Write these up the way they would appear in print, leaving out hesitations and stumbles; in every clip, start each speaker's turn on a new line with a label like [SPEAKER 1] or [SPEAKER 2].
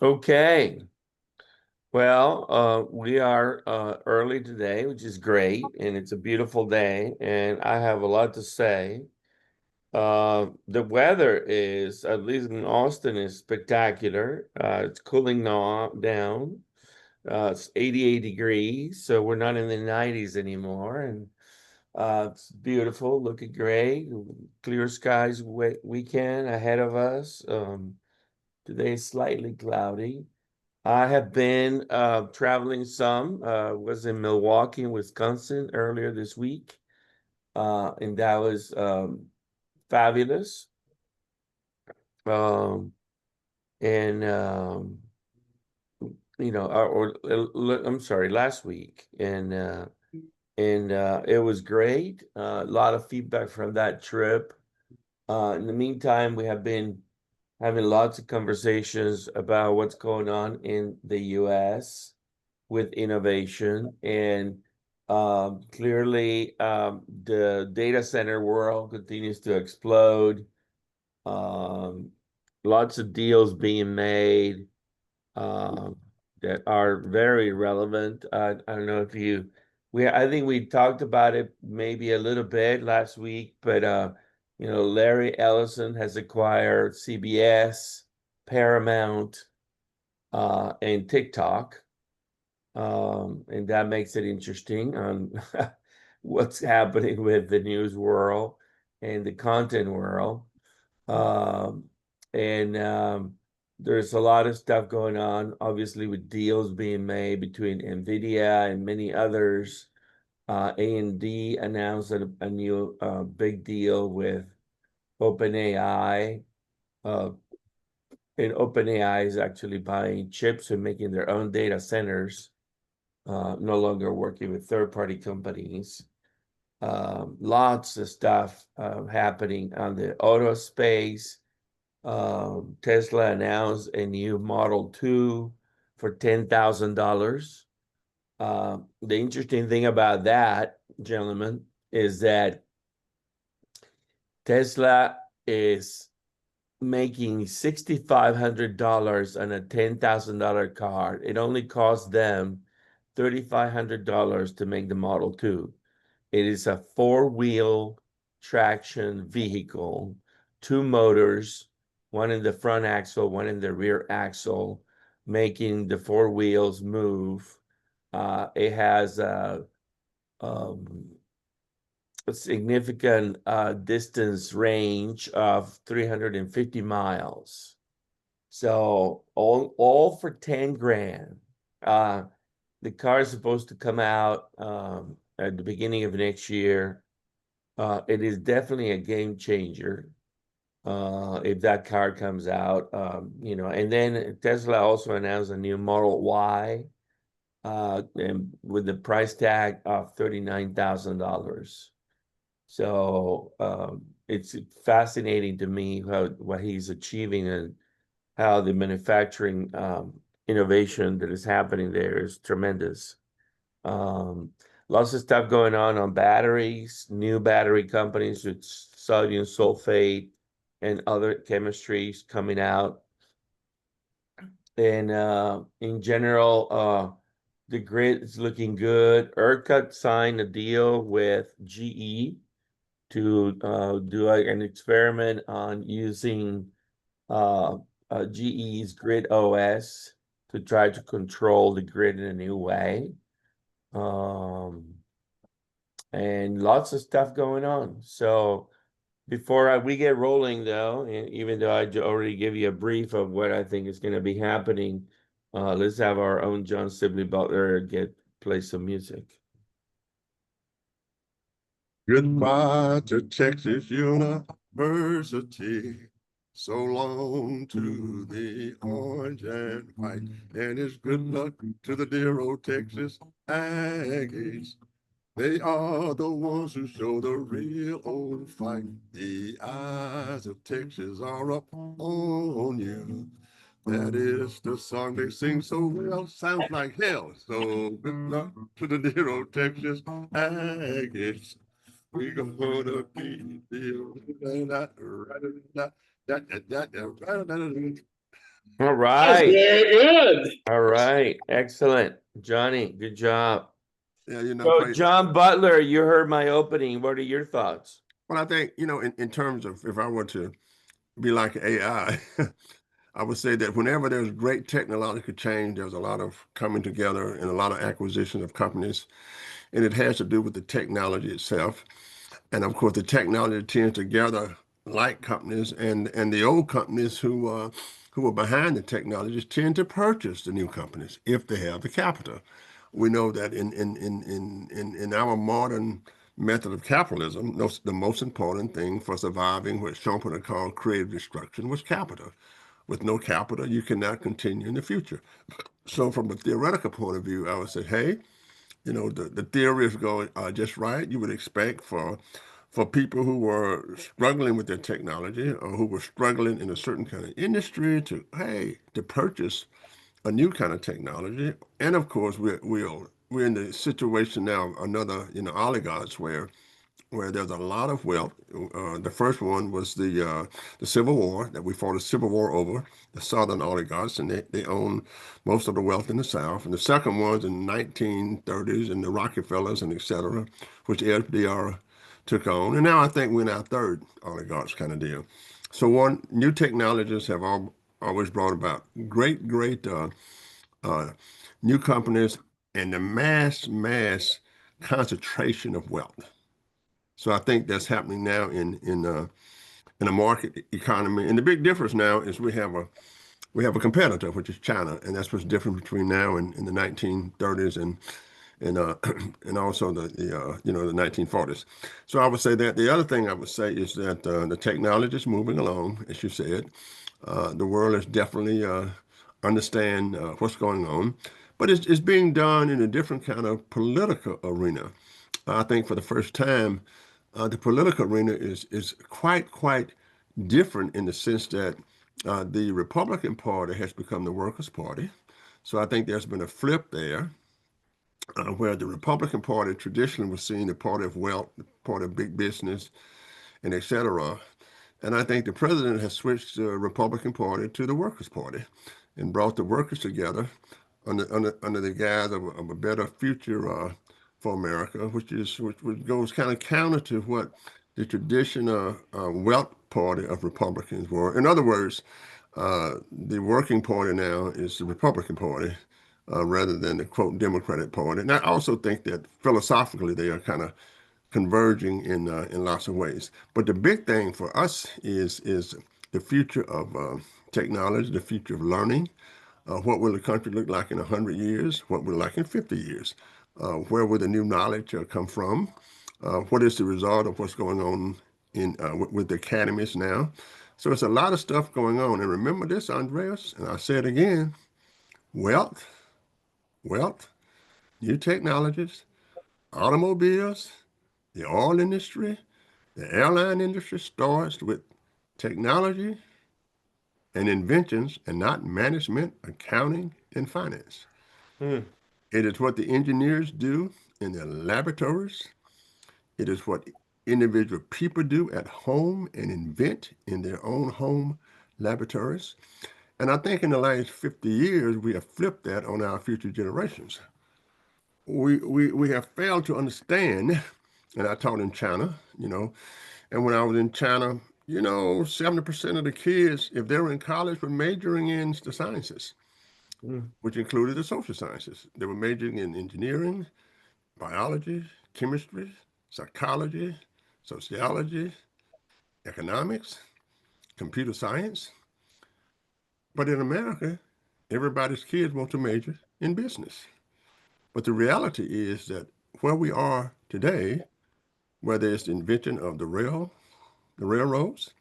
[SPEAKER 1] Okay. Well, we are early today, which is great, and it's a beautiful day, and I have a lot to say. The weather is, at least in Austin, is spectacular. It's cooling down. It's 88 degrees, so we're not in the 90s anymore, and it's beautiful, looking great. Clear skies weekend ahead of us. Today is slightly cloudy. I have been traveling some. Was in Milwaukee, Wisconsin earlier this week, and that was fabulous. Um, and I'm sorry, last week, and it was great. A lot of feedback from that trip. In the meantime, we have been having lots of conversations about what's going on in the U.S. with innovation. And clearly, the data center world continues to explode. Um, Lots of deals being made um, that are very relevant. I don't know if I think we talked about it maybe a little bit last week, but Larry Ellison has acquired CBS, Paramount, and TikTok. And that makes it interesting on what's happening with the news world and the content world. Um, and There's a lot of stuff going on, obviously, with deals being made between NVIDIA and many others. A&D announced a new big deal with OpenAI. Uh, and OpenAI is actually buying chips and making their own data centers, no longer working with third-party companies. Lots of stuff happening on the auto space. Tesla announced a new Model 2 for $10,000. The interesting thing about that, gentlemen, is that Tesla is making $6,500 on a $10,000 car. It only costs them $3,500 to make the Model 2. It is a four-wheel traction vehicle, two motors, one in the front axle, one in the rear axle, making the four wheels move. It has um, a significant distance range of 350 miles. So all for 10 grand. Uh, the car is supposed to come out at the beginning of next year. It is definitely a game changer if that car comes out. And then Tesla also announced a new Model Y and with the price tag of $39,000. So it's fascinating to me what he's achieving and how the manufacturing innovation that is happening there is tremendous. Um, Lots of stuff going on batteries, new battery companies with sodium sulfate and other chemistries coming out. And in general, the grid is looking good. ERCOT signed a deal with GE to do an experiment on using uh, GE's Grid OS to try to control the grid in a new way. Um, and lots of stuff going on. So we get rolling, though, and even though I already give you a brief of what I think is going to be happening, let's have our own John Sibley Butler play some music.
[SPEAKER 2] Goodbye to Texas University. So long to the orange and white. And it's good luck to the dear old Texas Aggies. They are the ones who show the real old fight. The eyes of Texas are up on you. That is the song they sing so well. Sounds like hell. So good luck to the dear old Texas Aggies. We gonna be the
[SPEAKER 1] All
[SPEAKER 3] That's
[SPEAKER 1] right.
[SPEAKER 3] very good.
[SPEAKER 1] All right. Excellent. Johnny, good job.
[SPEAKER 2] Yeah, you know,
[SPEAKER 1] So,
[SPEAKER 2] praise.
[SPEAKER 1] John Butler, you heard my opening. What are your thoughts?
[SPEAKER 2] Well, I think, in terms of if I were to be like AI, I would say that whenever there's great technological change, there's a lot of coming together and a lot of acquisition of companies, and it has to do with the technology itself. And of course, the technology tends to gather like companies, and the old companies who are behind the technologies tend to purchase the new companies if they have the capital. We know that in our modern method of capitalism, the most important thing for surviving what Schumpeter called creative destruction was capital. With no capital, you cannot continue in the future. So, from a theoretical point of view, I would say, hey, the theory is going just right. You would expect for people who were struggling with their technology or who were struggling in a certain kind of industry to purchase a new kind of technology. And of course, we're in the situation now of another, oligarchs where there's a lot of wealth. The first one was the Civil War that we fought a civil war over, the Southern oligarchs, and they own most of the wealth in the South. And the second one's in the 1930s and the Rockefellers and et cetera, which FDR took on. And now I think we're in our third oligarchs kind of deal. So new technologies have always brought about great uh, new companies and the mass concentration of wealth. So I think that's happening now in a market economy. And the big difference now is we have a competitor, which is China, and that's what's different between now and in the 1930s and and also the 1940s. So I would say that the other thing I would say is that the technology is moving along, as you said. The world is definitely understand what's going on, but it's being done in a different kind of political arena. I think for the first time, the political arena is quite different in the sense that the Republican Party has become the Workers' Party. So I think there's been a flip there, where the Republican Party traditionally was seen the party of wealth, the party of big business, and et cetera. And I think the president has switched the Republican Party to the Workers' Party and brought the workers together under the guise of a better future for America, which goes kind of counter to what the traditional wealth party of Republicans were. In other words, the working party now is the Republican Party rather than the quote Democratic Party. And I also think that philosophically they are kind of converging in lots of ways. But the big thing for us is the future of technology, the future of learning. What will the country look like in 100 years? What will it like in 50 years? Where will the new knowledge come from? What is the result of what's going on with the academies now? So it's a lot of stuff going on. And remember this, Andreas, and I say it again, wealth, wealth, new technologies, automobiles, the oil industry, the airline industry starts with technology and inventions and not management, accounting, and finance.
[SPEAKER 1] Hmm.
[SPEAKER 2] It is what the engineers do in their laboratories. It is what individual people do at home and invent in their own home laboratories. And I think in the last 50 years, we have flipped that on our future generations. We have failed to understand, and I taught in China, and when I was in China, 70% of the kids, if they were in college, were majoring in the sciences,
[SPEAKER 1] Hmm.
[SPEAKER 2] which included the social sciences. They were majoring in engineering, biology, chemistry, psychology, sociology, economics, computer science. But in America, everybody's kids want to major in business. But the reality is that where we are today, whether it's the invention of the railroads,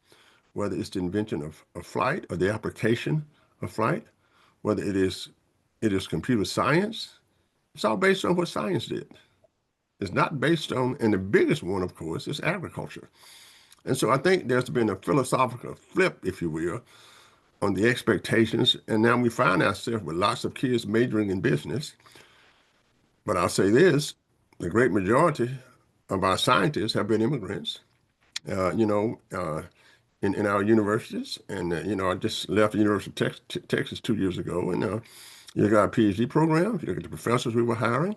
[SPEAKER 2] whether it's the invention of flight or the application of flight, whether it is computer science, it's all based on what science did. It's not based on, and the biggest one, of course, is agriculture. And so I think there's been a philosophical flip, if you will, on the expectations. And now we find ourselves with lots of kids majoring in business. But I'll say this, the great majority of our scientists have been immigrants. Uh, you know, uh, in our universities. And, I just left the University of Texas 2 years ago. And you got PhD programs. You look at the professors we were hiring.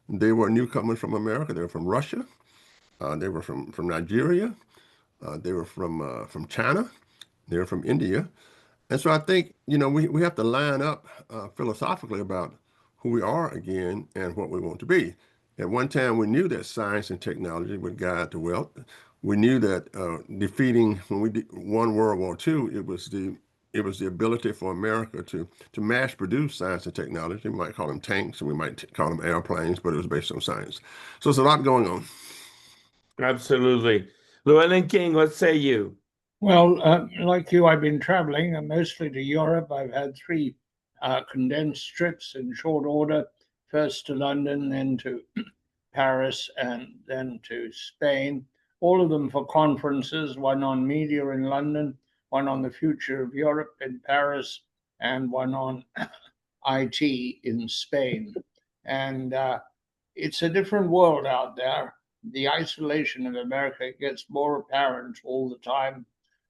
[SPEAKER 2] They were newcomers from America. They were from Russia. They were from Nigeria. They were from China. They were from India. And so I think, we have to line up philosophically about who we are again and what we want to be. At one time, we knew that science and technology would guide the wealth. We knew that defeating, when we won World War II, it was the ability for America to mass produce science and technology. We might call them tanks, and we might call them airplanes, but it was based on science. So there's a lot going on.
[SPEAKER 1] Absolutely. Llewellyn King, what say you?
[SPEAKER 3] Well, like you, I've been traveling mostly to Europe. I've had three condensed trips in short order, first to London, then to Paris, and then to Spain, all of them for conferences, one on media in London, one on the future of Europe in Paris, and one on IT in Spain. And it's a different world out there. The isolation of America gets more apparent all the time.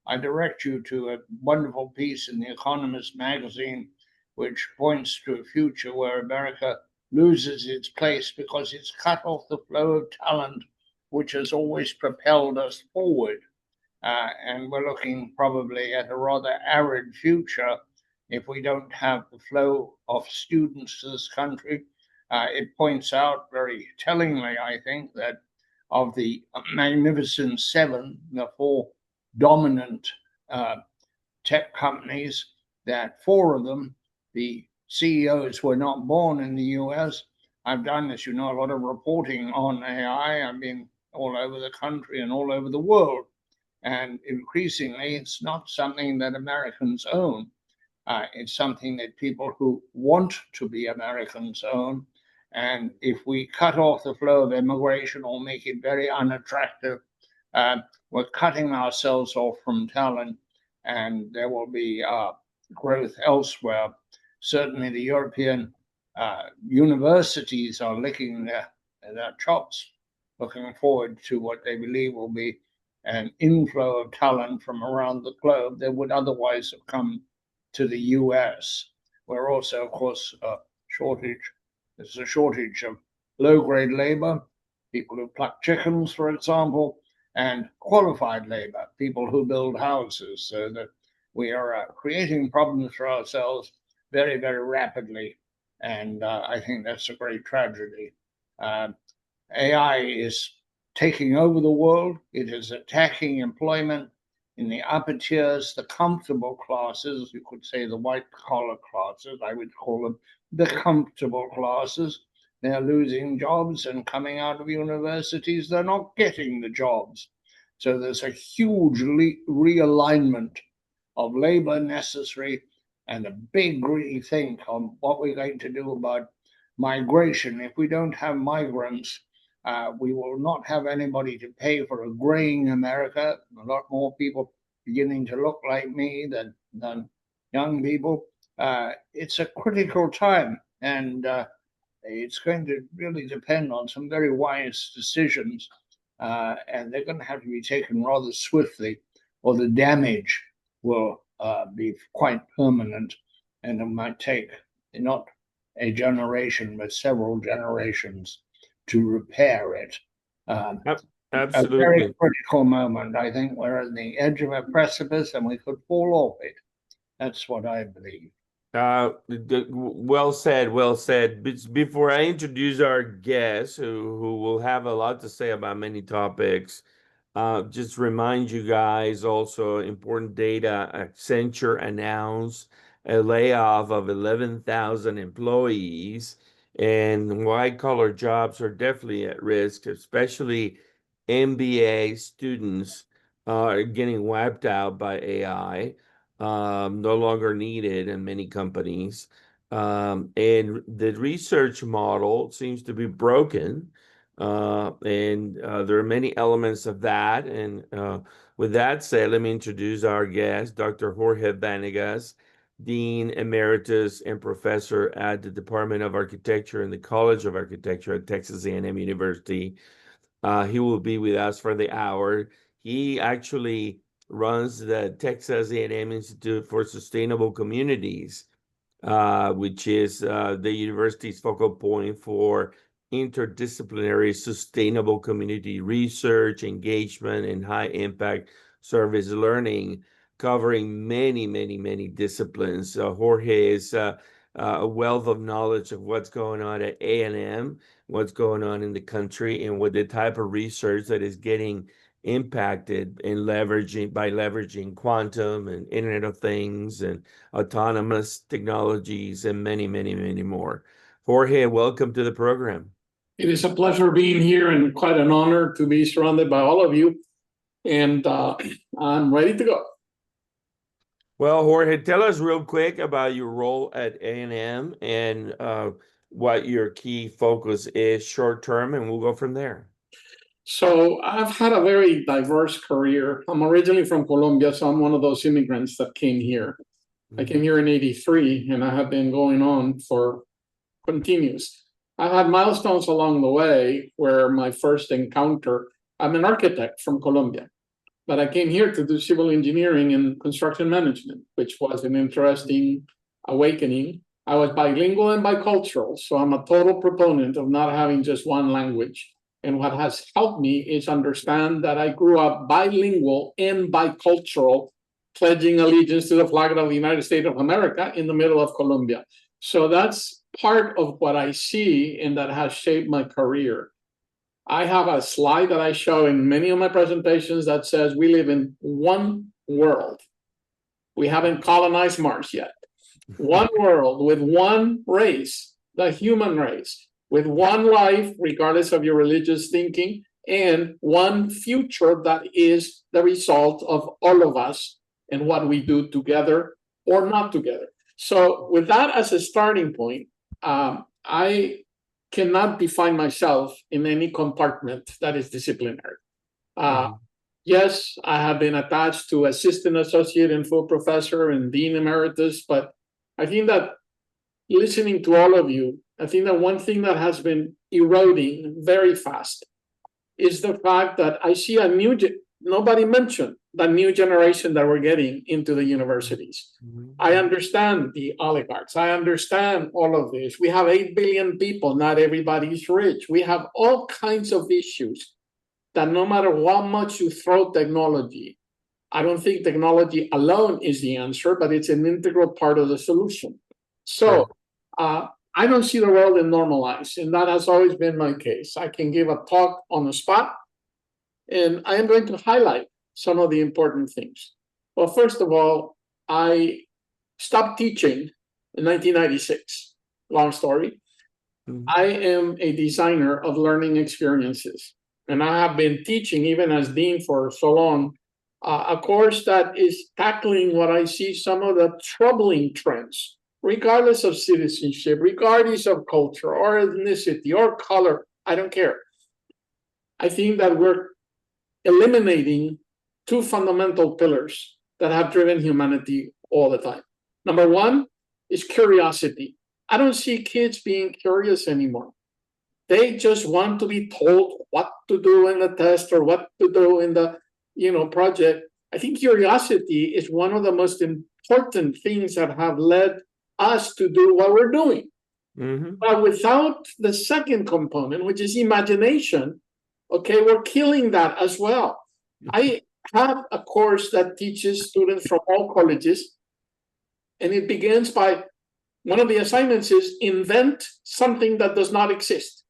[SPEAKER 3] I direct you to a wonderful piece in The Economist magazine, which points to a future where America loses its place because it's cut off the flow of talent, which has always propelled us forward. And we're looking probably at a rather arid future if we don't have the flow of students to this country. It points out very tellingly, I think, that of the Magnificent Seven, the four dominant tech companies, that four of them, the CEOs were not born in the US. I've done, as you know, a lot of reporting on AI. I've been all over the country and all over the world. And increasingly, it's not something that Americans own. It's something that people who want to be Americans own. And if we cut off the flow of immigration or make it very unattractive, we're cutting ourselves off from talent, and there will be growth elsewhere. Certainly, the European universities are licking their chops, looking forward to what they believe will be an inflow of talent from around the globe that would otherwise have come to the US. We're also, of course, there's a shortage of low-grade labor, people who pluck chickens, for example, and qualified labor, people who build houses, so that we are creating problems for ourselves very, very rapidly. And I think that's a great tragedy. AI is taking over the world. It is attacking employment in the upper tiers, the comfortable classes. You could say the white collar classes. I would call them the comfortable classes. They're losing jobs, and coming out of universities, they're not getting the jobs. So there's a huge realignment of labor necessary, and a big rethink on what we're going to do about migration. If we don't have migrants, we will not have anybody to pay for a graying America. A lot more people beginning to look like me than young people. It's a critical time, and it's going to really depend on some very wise decisions, and they're going to have to be taken rather swiftly, or the damage will be quite permanent, and it might take not a generation, but several generations to repair it. A very
[SPEAKER 1] Absolutely.
[SPEAKER 3] critical moment. I think we're at the edge of a precipice and we could fall off it. That's what I believe.
[SPEAKER 1] Well said, well said. Before I introduce our guest, who will have a lot to say about many topics, just remind you guys also important data. Accenture announced a layoff of 11,000 employees, and white-collar jobs are definitely at risk, especially MBA students are getting wiped out by AI, no longer needed in many companies. And the research model seems to be broken. And there are many elements of that. And with that said, let me introduce our guest, Dr. Jorge Vanegas, Dean Emeritus and Professor at the Department of Architecture and the College of Architecture at Texas A&M University. He will be with us for the hour. He actually runs the Texas A&M Institute for Sustainable Communities, which is the university's focal point for interdisciplinary sustainable community research, engagement, and high impact service learning, covering many, many, many disciplines. Jorge is a wealth of knowledge of what's going on at A&M, what's going on in the country, and what the type of research that is getting impacted and leveraging quantum and Internet of Things and autonomous technologies and many, many, many more. Jorge, welcome to the program.
[SPEAKER 4] It is a pleasure being here and quite an honor to be surrounded by all of you. And I'm ready to go.
[SPEAKER 1] Well, Jorge, tell us real quick about your role at A&M and what your key focus is short term, and we'll go from there.
[SPEAKER 4] So I've had a very diverse career. I'm originally from Colombia, so I'm one of those immigrants that came here. I came here in '83, and I have been going on for continuous. I've had milestones along the way where my first encounter, I'm an architect from Colombia, but I came here to do civil engineering and construction management, which was an interesting awakening. I was bilingual and bicultural, so I'm a total proponent of not having just one language. And what has helped me is understand that I grew up bilingual and bicultural, pledging allegiance to the flag of the United States of America in the middle of Colombia. So that's part of what I see and that has shaped my career. I have a slide that I show in many of my presentations that says we live in one world. We haven't colonized Mars yet. One world with one race, the human race, with one life, regardless of your religious thinking, and one future that is the result of all of us and what we do together or not together. So with that as a starting point, I cannot define myself in any compartment that is disciplinary. Yes, I have been attached to assistant associate and full professor and dean emeritus, but I think that listening to all of you, I think that one thing that has been eroding very fast is the fact that I see a new, nobody mentioned the new generation that we're getting into the universities. I understand the oligarchs. I understand all of this. We have 8 billion people. Not everybody's rich. We have all kinds of issues that no matter how much you throw technology, I don't think technology alone is the answer, but it's an integral part of the solution. So I don't see the world in normalized, and that has always been my case. I can give a talk on the spot, and I am going to highlight some of the important things. Well, first of all, I stopped teaching in 1996. Long story. I am a designer of learning experiences, and I have been teaching, even as dean for so long, a course that is tackling what I see some of the troubling trends, regardless of citizenship, regardless of culture or ethnicity or color. I don't care. I think that we're eliminating two fundamental pillars that have driven humanity all the time. Number one is curiosity. I don't see kids being curious anymore. They just want to be told what to do in the test or what to do in the project. I think curiosity is one of the most important things that have led us to do what we're doing. But without the second component, which is imagination, okay, we're killing that as well. I have a course that teaches students from all colleges, and it begins by one of the assignments is invent something that does not exist.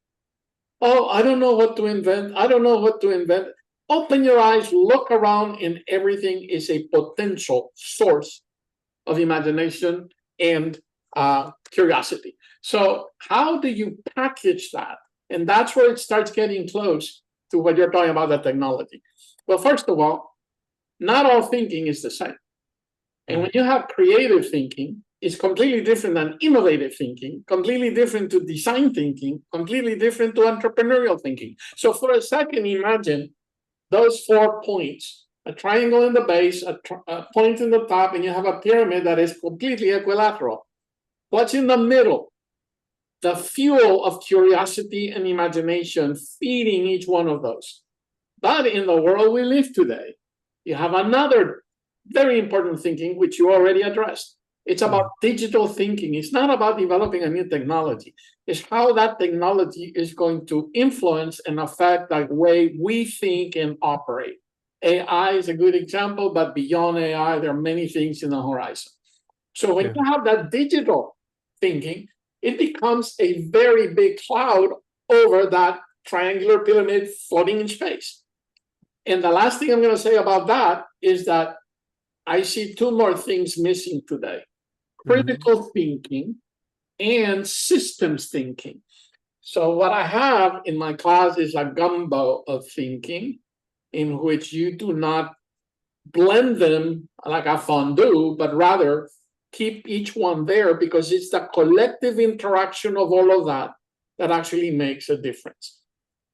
[SPEAKER 4] Oh, I don't know what to invent. I don't know what to invent. Open your eyes, look around, and everything is a potential source of imagination and curiosity. So how do you package that? And that's where it starts getting close to what you're talking about, the technology. Well, first of all, not all thinking is the same. And when you have creative thinking, it's completely different than innovative thinking, completely different to design thinking, completely different to entrepreneurial thinking. So for a second, imagine those 4 points, a triangle in the base, a point in the top, and you have a pyramid that is completely equilateral. What's in the middle? The fuel of curiosity and imagination feeding each one of those. But in the world we live today, You have another very important thinking, which you already addressed. It's about digital thinking. It's not about developing a new technology. It's how that technology is going to influence and affect the way we think and operate. AI is a good example, but beyond AI, there are many things in the horizon. So when you have that digital thinking, it becomes a very big cloud over that triangular pyramid floating in space. And the last thing I'm going to say about that is that I see two more things missing today: critical thinking and systems thinking. So what I have in my class is a gumbo of thinking in which you do not blend them like a fondue, but rather keep each one there, because it's the collective interaction of all of that that actually makes a difference.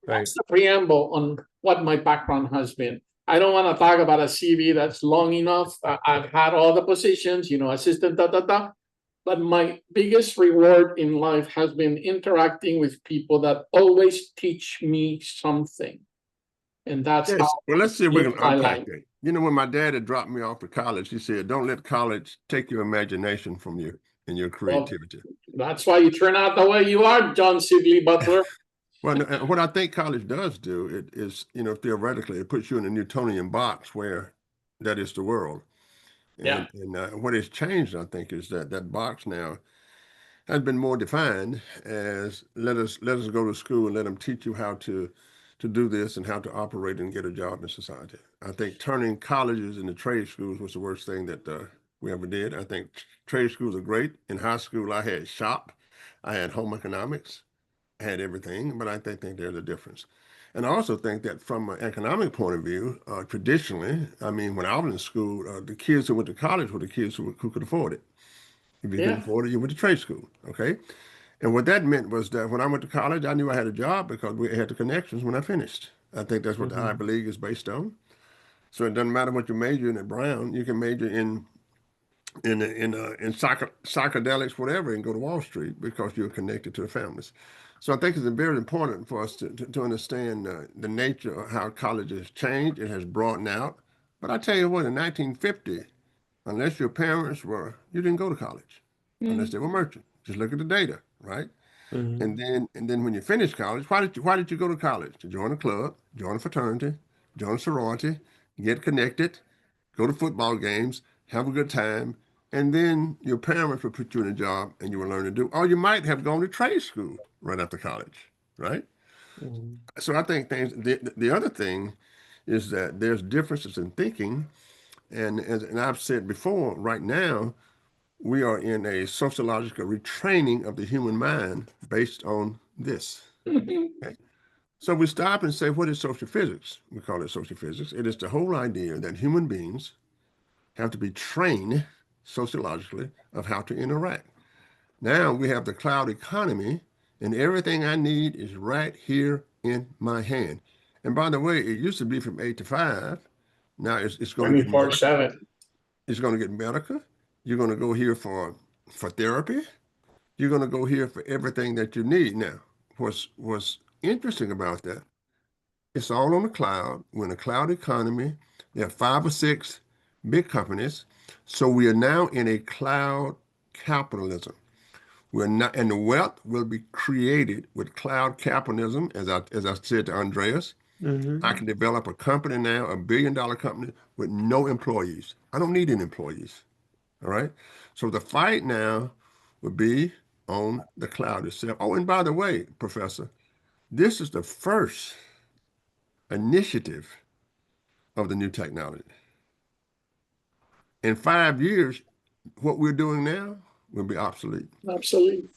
[SPEAKER 1] Right.
[SPEAKER 4] That's the preamble on what my background has been. I don't want to talk about a CV that's long enough. I've had all the positions, assistant, but my biggest reward in life has been interacting with people that always teach me something. And that's how.
[SPEAKER 2] Well, let's see if we can
[SPEAKER 4] I
[SPEAKER 2] unpack
[SPEAKER 4] like.
[SPEAKER 2] that. When my dad had dropped me off to college, he said, "Don't let college take your imagination from you and your creativity."
[SPEAKER 4] That's why you turn out the way you are, John Sibley Butler.
[SPEAKER 2] Well, what I think college does do, it is, theoretically, it puts you in a Newtonian box where that is the world. And what has changed, I think, is that box now has been more defined as let us go to school and let them teach you how to do this and how to operate and get a job in society. I think turning colleges into trade schools was the worst thing that we ever did. I think trade schools are great. In high school, I had shop, I had home economics, I had everything, but I think there's a difference. And I also think that from an economic point of view, traditionally, I mean, when I was in school, the kids who went to college were the kids who could afford it. If you couldn't afford it, you went to trade school, okay? And what that meant was that when I went to college, I knew I had a job because we had the connections when I finished. I think that's what the Ivy League is based on. So it doesn't matter what you major in at Brown, you can major in psychedelics, whatever, and go to Wall Street because you're connected to the families. So I think it's very important for us to understand the nature of how college has changed. It has broadened out. But I tell you what, in 1950, unless your parents you didn't go to college unless they were merchant. Just look at the data, right? And then when you finish college, why did you go to college? To join a club, join a fraternity, join a sorority, get connected, go to football games, have a good time, and then your parents will put you in a job and you will learn to do. Or you might have gone to trade school right after college, right? So I think the other thing is that there's differences in thinking, and I've said before, right now we are in a sociological retraining of the human mind based on this. Okay? So we stop and say, what is social physics? We call it social physics. It is the whole idea that human beings have to be trained sociologically of how to interact. Now we have the cloud economy, and everything I need is right here in my hand. And by the way, it used to be from 8 to 5. Now it's going to get
[SPEAKER 4] 24/7.
[SPEAKER 2] It's going to get medical. You're going to go here for therapy. You're going to go here for everything that you need. Now, what's interesting about that, it's all on the cloud. We're in a cloud economy. There are 5 or 6 big companies. So we are now in a cloud capitalism. We're not, and the wealth will be created with cloud capitalism, as I said to Andreas. I can develop a company now, $1 billion company, with no employees. I don't need any employees. All right. So the fight now would be on the cloud itself. Oh, and by the way, Professor, this is the first initiative of the new technology. In 5 years, what we're doing now will be obsolete.
[SPEAKER 4] Absolutely.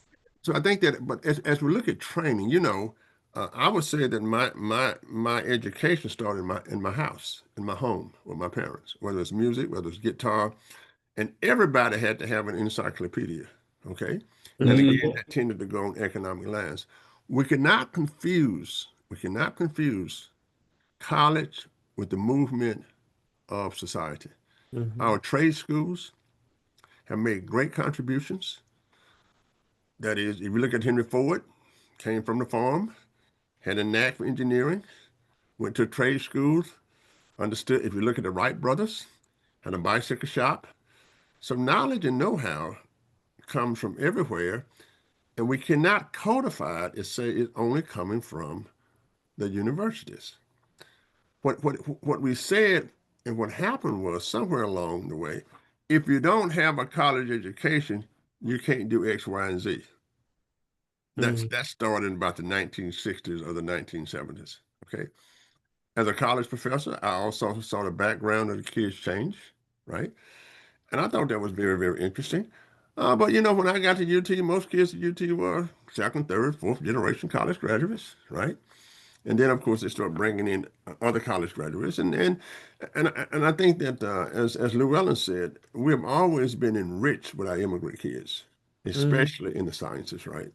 [SPEAKER 2] So I think that, but as we look at training, I would say that my education started in my house, in my home with my parents, whether it's music, whether it's guitar, and everybody had to have an encyclopedia. Okay. And again, that tended to go on economic lines. We cannot confuse college with the movement of society. Our trade schools have made great contributions. That is, if you look at Henry Ford, came from the farm, had a knack for engineering, went to trade schools, understood. If you look at the Wright brothers, had a bicycle shop. So knowledge and know-how comes from everywhere, and we cannot codify it and say it's only coming from the universities. What we said and what happened was somewhere along the way, if you don't have a college education, you can't do X, Y, and Z. That started in about the 1960s or the 1970s. Okay. As a college professor, I also saw the background of the kids change, right? And I thought that was very, very interesting. But you know, when I got to UT, most kids at UT were second, third, fourth generation college graduates, right? And then, of course, they start bringing in other college graduates, and I think that as Llewellyn said, we have always been enriched with our immigrant kids, especially in the sciences, right?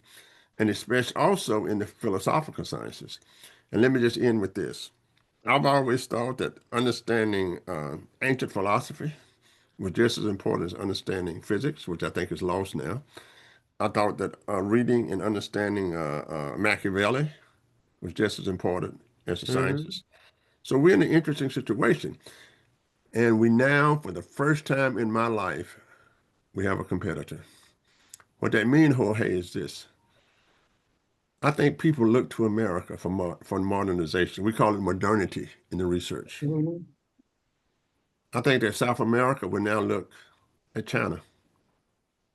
[SPEAKER 2] And especially also in the philosophical sciences. And let me just end with this. I've always thought that understanding ancient philosophy was just as important as understanding physics, which I think is lost now. I thought that reading and understanding Machiavelli was just as important as the sciences. So we're in an interesting situation. And we now, for the first time in my life, we have a competitor. What that means, Jorge, is this. I think people look to America for modernization. We call it modernity in the research. I think that South America will now look at China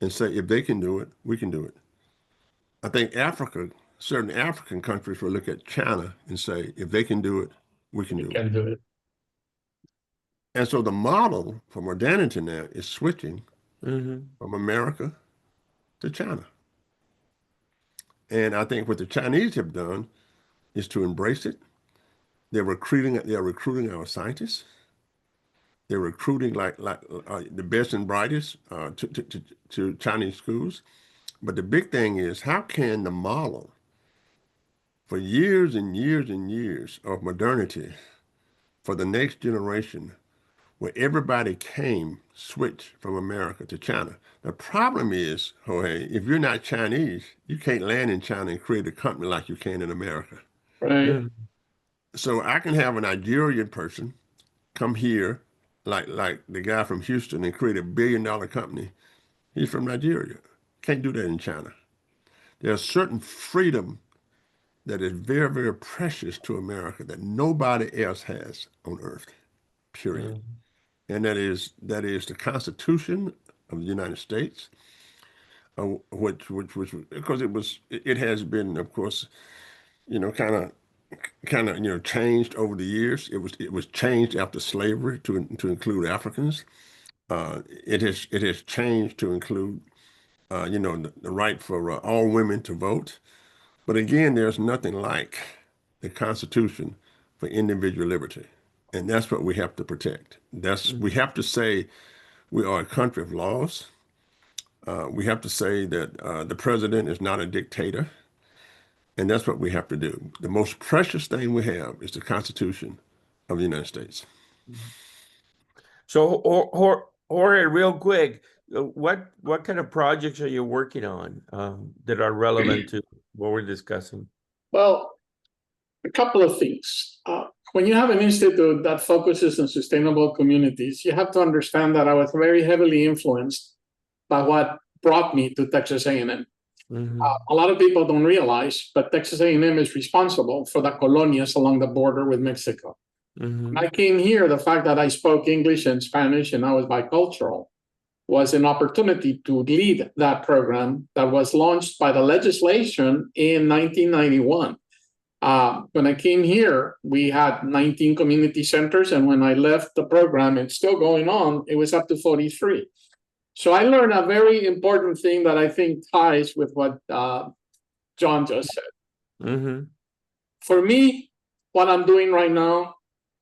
[SPEAKER 2] and say, if they can do it, we can do it. I think Africa, certain African countries will look at China and say, if they can do it, we can do it. And so the model for modernity now is switching from America to China. And I think what the Chinese have done is to embrace it. They're recruiting our scientists. They're recruiting like the best and brightest to Chinese schools. But the big thing is, how can the model for years and years and years of modernity for the next generation, where everybody switch from America to China? The problem is, Jorge, if you're not Chinese, you can't land in China and create a company like you can in America.
[SPEAKER 4] Right.
[SPEAKER 2] So I can have a Nigerian person come here, like the guy from Houston, and create $1 billion company. He's from Nigeria. Can't do that in China. There's certain freedom that is very, very precious to America that nobody else has on earth, period. And that is the Constitution of the United States, which because it has been, of course, kind of changed over the years. It was changed after slavery to include Africans. It has changed to include the right for all women to vote. But again, there's nothing like the Constitution for individual liberty. And that's what we have to protect. We have to say we are a country of laws. We have to say that the president is not a dictator. And that's what we have to do. The most precious thing we have is the Constitution of the United States.
[SPEAKER 1] So, Jorge, real quick, what kind of projects are you working on that are relevant to what we're discussing?
[SPEAKER 4] Well, a couple of things. When you have an institute that focuses on sustainable communities, you have to understand that I was very heavily influenced by what brought me to Texas A&M. A lot of people don't realize, but Texas A&M is responsible for the colonias along the border with Mexico. When I came here, the fact that I spoke English and Spanish and I was bicultural was an opportunity to lead that program that was launched by the legislation in 1991. When I came here, we had 19 community centers, and when I left the program, it's still going on, it was up to 43. So I learned a very important thing that I think ties with what John just said. For me, what I'm doing right now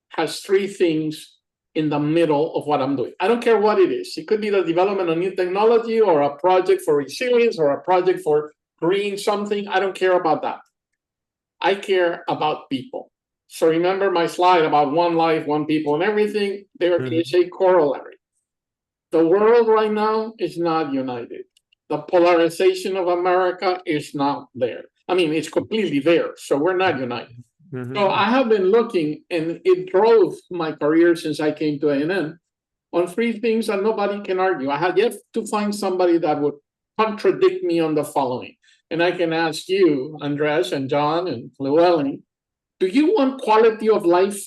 [SPEAKER 4] has three things in the middle of what I'm doing. I don't care what it is. It could be the development of new technology or a project for resilience or a project for green something. I don't care about that. I care about people. So remember my slide about one life, one people, and everything. There is a corollary. The world right now is not united. The polarization of America is not there. I mean, it's completely there. So we're not united.
[SPEAKER 1] Mhm.
[SPEAKER 4] So I have been looking, and it drove my career since I came to A&M, on three things that nobody can argue. I had yet to find somebody that would contradict me on the following. And I can ask you, Andres and John and Llewellyn, do you want quality of life?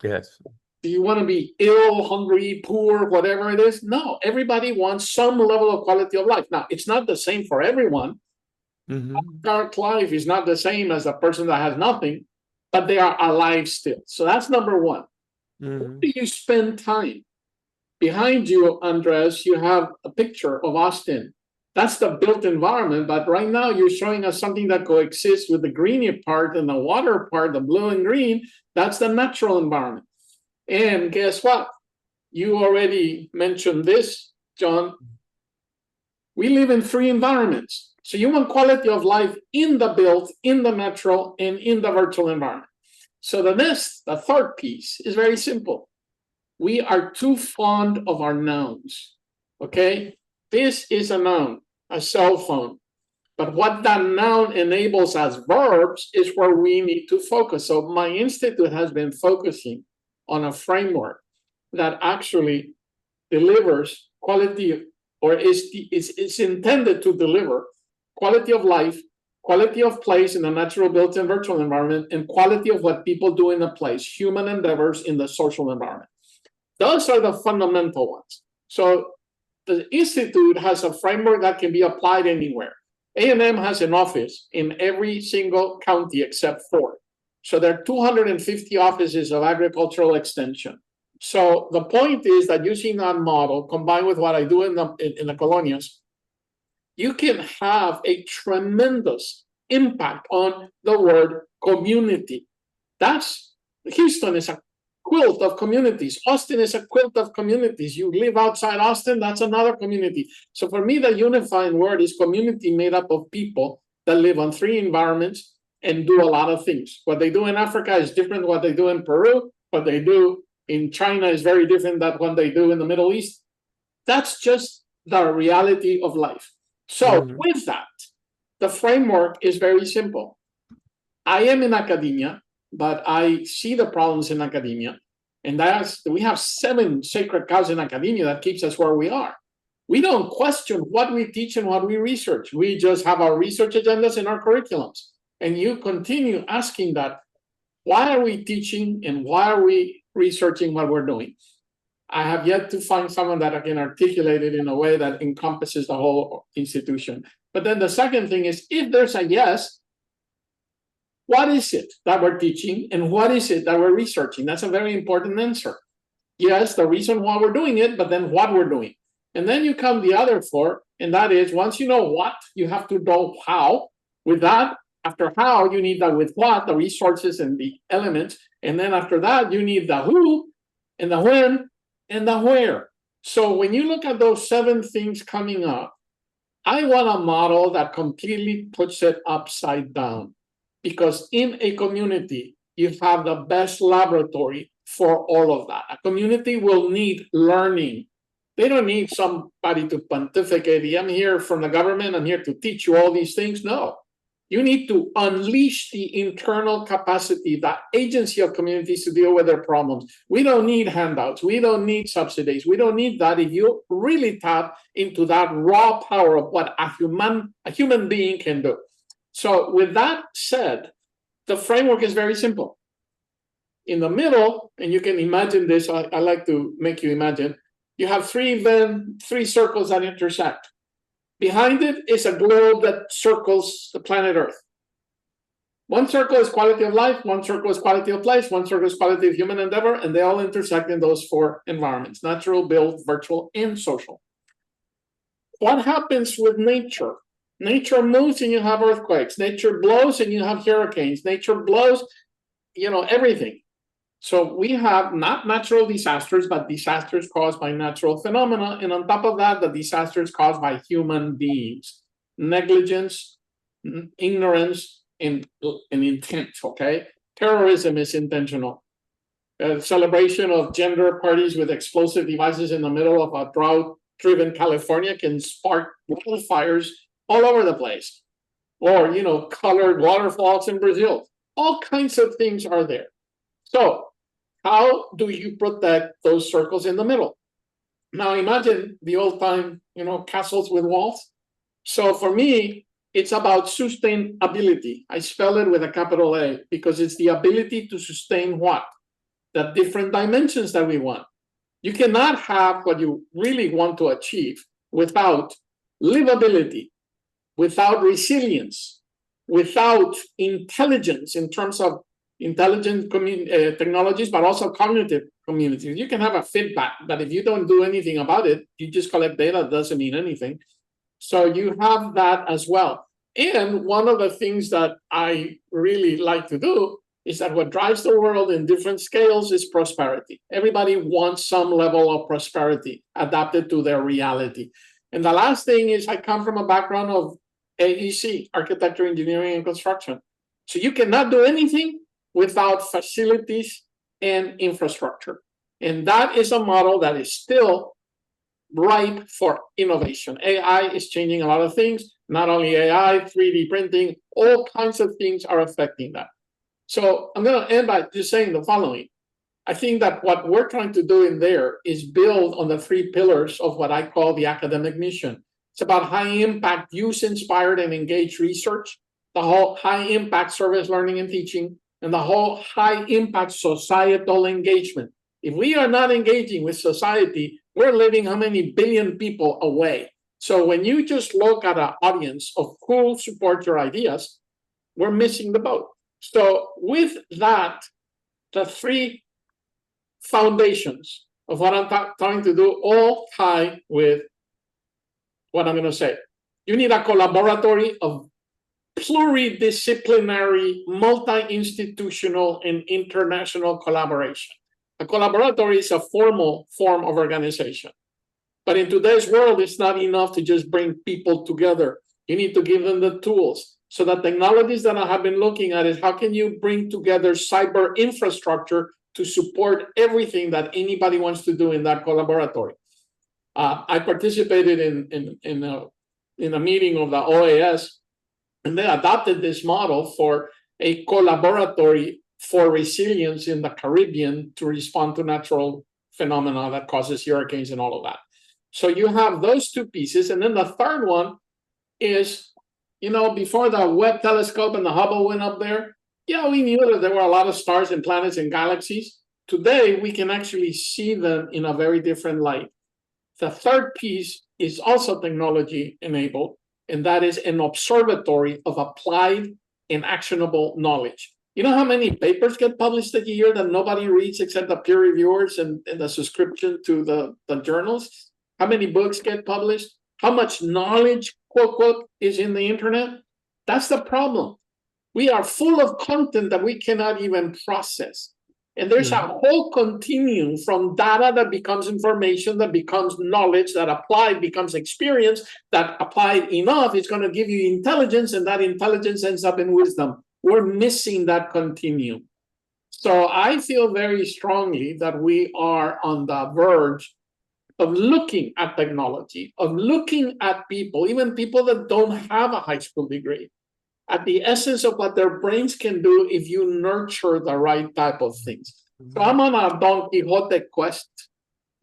[SPEAKER 1] Yes.
[SPEAKER 4] Do you want to be ill, hungry, poor, whatever it is? No, everybody wants some level of quality of life. Now, it's not the same for everyone.
[SPEAKER 1] Mhm.
[SPEAKER 4] Dark life is not the same as a person that has nothing, but they are alive still. So that's number one. Where
[SPEAKER 1] Mhm.
[SPEAKER 4] do you spend time? Behind you, Andres, you have a picture of Austin. That's the built environment, but right now you're showing us something that coexists with the greeny part and the water part, the blue and green. That's the natural environment. And guess what? You already mentioned this, John. We live in three environments. So you want quality of life in the built, in the natural, and in the virtual environment. So the third piece is very simple. We are too fond of our nouns. Okay? This is a noun, a cell phone. But what that noun enables as verbs is where we need to focus. So my institute has been focusing on a framework that actually delivers quality, or is intended to deliver quality of life, quality of place in a natural built and virtual environment, and quality of what people do in a place, human endeavors in the social environment. Those are the fundamental ones. So the Institute has a framework that can be applied anywhere. A&M has an office in every single county except 4. So there are 250 offices of agricultural extension. So the point is that using that model combined with what I do in the colonias, you can have a tremendous impact on the word community. That's Houston is a quilt of communities. Austin is a quilt of communities. You live outside Austin, that's another community. So for me, the unifying word is community made up of people that live on 3 environments and do a lot of things. What they do in Africa is different than what they do in Peru. What they do in China is very different than what they do in the Middle East. That's just the reality of life. So with that, the framework is very simple. I am in academia, but I see the problems in academia. And we have 7 sacred cows in academia that keeps us where we are. We don't question what we teach and what we research. We just have our research agendas and our curriculums. And you continue asking that, why are we teaching and why are we researching what we're doing? I have yet to find someone that can articulate it in a way that encompasses the whole institution. But then the second thing is, if there's a yes, what is it that we're teaching and what is it that we're researching? That's a very important answer. Yes, the reason why we're doing it, but then what we're doing. And then you come the other 4, and that is, once you know what, you have to know how. With that, after how, you need the with what, the resources and the elements. And then after that, you need the who and the when and the where. So when you look at those 7 things coming up, I want a model that completely puts it upside down. Because in a community, you have the best laboratory for all of that. A community will need learning. They don't need somebody to pontificate. I'm here from the government. I'm here to teach you all these things. No. You need to unleash the internal capacity, the agency of communities to deal with their problems. We don't need handouts. We don't need subsidies. We don't need that if you really tap into that raw power of what a human being can do. So with that said, the framework is very simple. In the middle, and you can imagine this, I like to make you imagine, you have 3 circles that intersect. Behind it is a globe that circles the planet Earth. 1 circle is quality of life, 1 circle is quality of place, 1 circle is quality of human endeavor, and they all intersect in those 4 environments: natural, built, virtual, and social. What happens with nature? Nature moves and you have earthquakes. Nature blows and you have hurricanes. Nature blows, everything. So we have not natural disasters, but disasters caused by natural phenomena. And on top of that, the disasters caused by human beings. Negligence, ignorance, and intent, okay? Terrorism is intentional. Celebration of gender parties with explosive devices in the middle of a drought-driven California can spark wildfires all over the place. Or, colored waterfalls in Brazil. All kinds of things are there. So how do you protect those circles in the middle? Now imagine the old time, castles with walls. So for me, it's about sustainability. I spell it with a capital A because it's the ability to sustain what? The different dimensions that we want. You cannot have what you really want to achieve without livability, without resilience, without intelligence in terms of intelligent technologies, but also cognitive communities. You can have a feedback, but if you don't do anything about it, you just collect data, it doesn't mean anything. So you have that as well. And one of the things that I really like to do is that what drives the world in different scales is prosperity. Everybody wants some level of prosperity adapted to their reality. And the last thing is I come from a background of AEC, architecture, engineering, and construction. So you cannot do anything without facilities and infrastructure. And that is a model that is still ripe for innovation. AI is changing a lot of things, not only AI, 3D printing, all kinds of things are affecting that. So I'm going to end by just saying the following. I think that what we're trying to do in there is build on the 3 pillars of what I call the academic mission. It's about high impact, use inspired and engaged research, the whole high impact service learning and teaching, and the whole high impact societal engagement. If we are not engaging with society, we're leaving how many billion people away. So when you just look at an audience of who support your ideas, we're missing the boat. So with that, the 3 foundations of what I'm trying to do all tie with what I'm going to say. You need a collaboratory of pluridisciplinary, multi-institutional, and international collaboration. A collaboratory is a formal form of organization. But in today's world, it's not enough to just bring people together. You need to give them the tools. So the technologies that I have been looking at is how can you bring together cyber infrastructure to support everything that anybody wants to do in that collaboratory. I participated in a meeting of the OAS, and they adopted this model for a collaboratory for resilience in the Caribbean to respond to natural phenomena that causes hurricanes and all of that. So you have those 2 pieces. And then the third one is, before the Webb telescope and the Hubble went up there, yeah, we knew that there were a lot of stars and planets and galaxies. Today, we can actually see them in a very different light. The third piece is also technology enabled, and that is an observatory of applied and actionable knowledge. You know how many papers get published a year that nobody reads except the peer reviewers and the subscription to the journals? How many books get published? How much knowledge, quote, quote, is in the internet? That's the problem. We are full of content that we cannot even process. And there's a whole continuum from data that becomes information, that becomes knowledge, that applied becomes experience, that applied enough is going to give you intelligence, and that intelligence ends up in wisdom. We're missing that continuum. So I feel very strongly that we are on the verge of looking at technology, of looking at people, even people that don't have a high school degree, at the essence of what their brains can do if you nurture the right type of things. So I'm on a Don Quixote quest,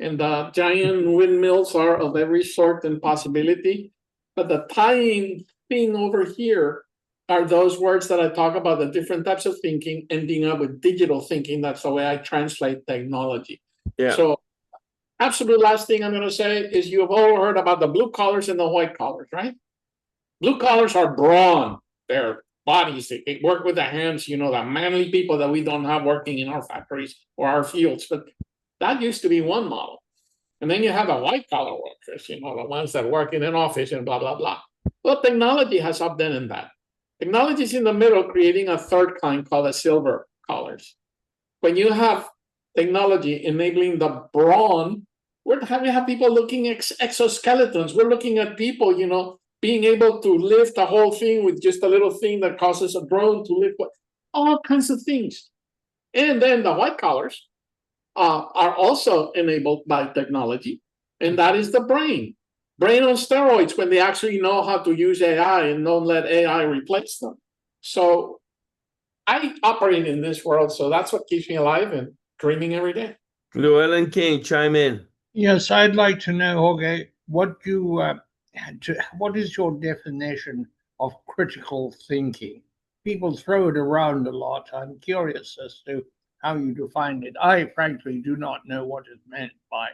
[SPEAKER 4] and the giant windmills are of every sort and possibility. But the tying thing over here are those words that I talk about, the different types of thinking, ending up with digital thinking. That's the way I translate technology. Yeah. So absolute last thing I'm going to say is you've all heard about the blue collars and the white collars, right? Blue collars are brawn. Their bodies, they work with the hands, the manly people that we don't have working in our factories or our fields. But that used to be one model. And then you have the white collar workers, the ones that work in an office and blah, blah, blah. Well, technology has updated that. Technology is in the middle, creating a third kind called the silver collars. When you have technology enabling the brawn, we have people looking at exoskeletons. We're looking at people, being able to lift the whole thing with just a little thing that causes a drone to lift, all kinds of things. And then the white collars are also enabled by technology, and that is the brain. Brain on steroids when they actually know how to use AI and don't let AI replace them. So I operate in this world, so that's what keeps me alive and dreaming every day.
[SPEAKER 1] Llewellyn King, chime in.
[SPEAKER 3] Yes, I'd like to know, Jorge, what what is your definition of critical thinking? People throw it around a lot. I'm curious as to how you define it. I frankly do not know what is meant by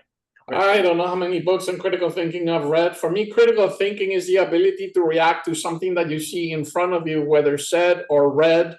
[SPEAKER 4] I don't know how many books on critical thinking I've read. For me, critical thinking is the ability to react to something that you see in front of you, whether said or read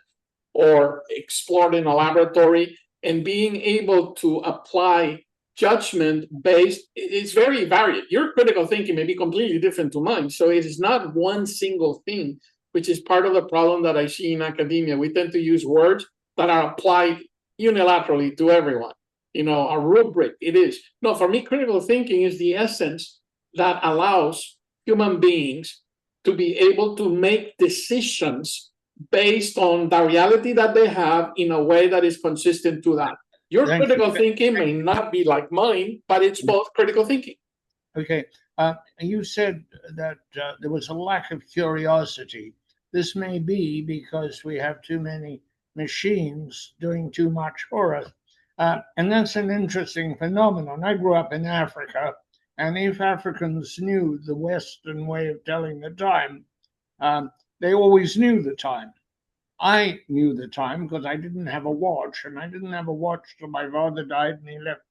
[SPEAKER 4] or explored in a laboratory, and being able to apply judgment based. It's very varied. Your critical thinking may be completely different to mine. So it is not one single thing, which is part of the problem that I see in academia. We tend to use words that are applied unilaterally to everyone. A rubric, it is. No, for me, critical thinking is the essence that allows human beings to be able to make decisions based on the reality that they have in a way that is consistent to that. Your critical thinking may not be like mine, but it's both critical thinking.
[SPEAKER 3] Okay. You said that there was a lack of curiosity. This may be because we have too many machines doing too much for us. And that's an interesting phenomenon. I grew up in Africa, and if Africans knew the Western way of telling the time, they always knew the time. I knew the time because I didn't have a watch, and I didn't have a watch till my father died and he left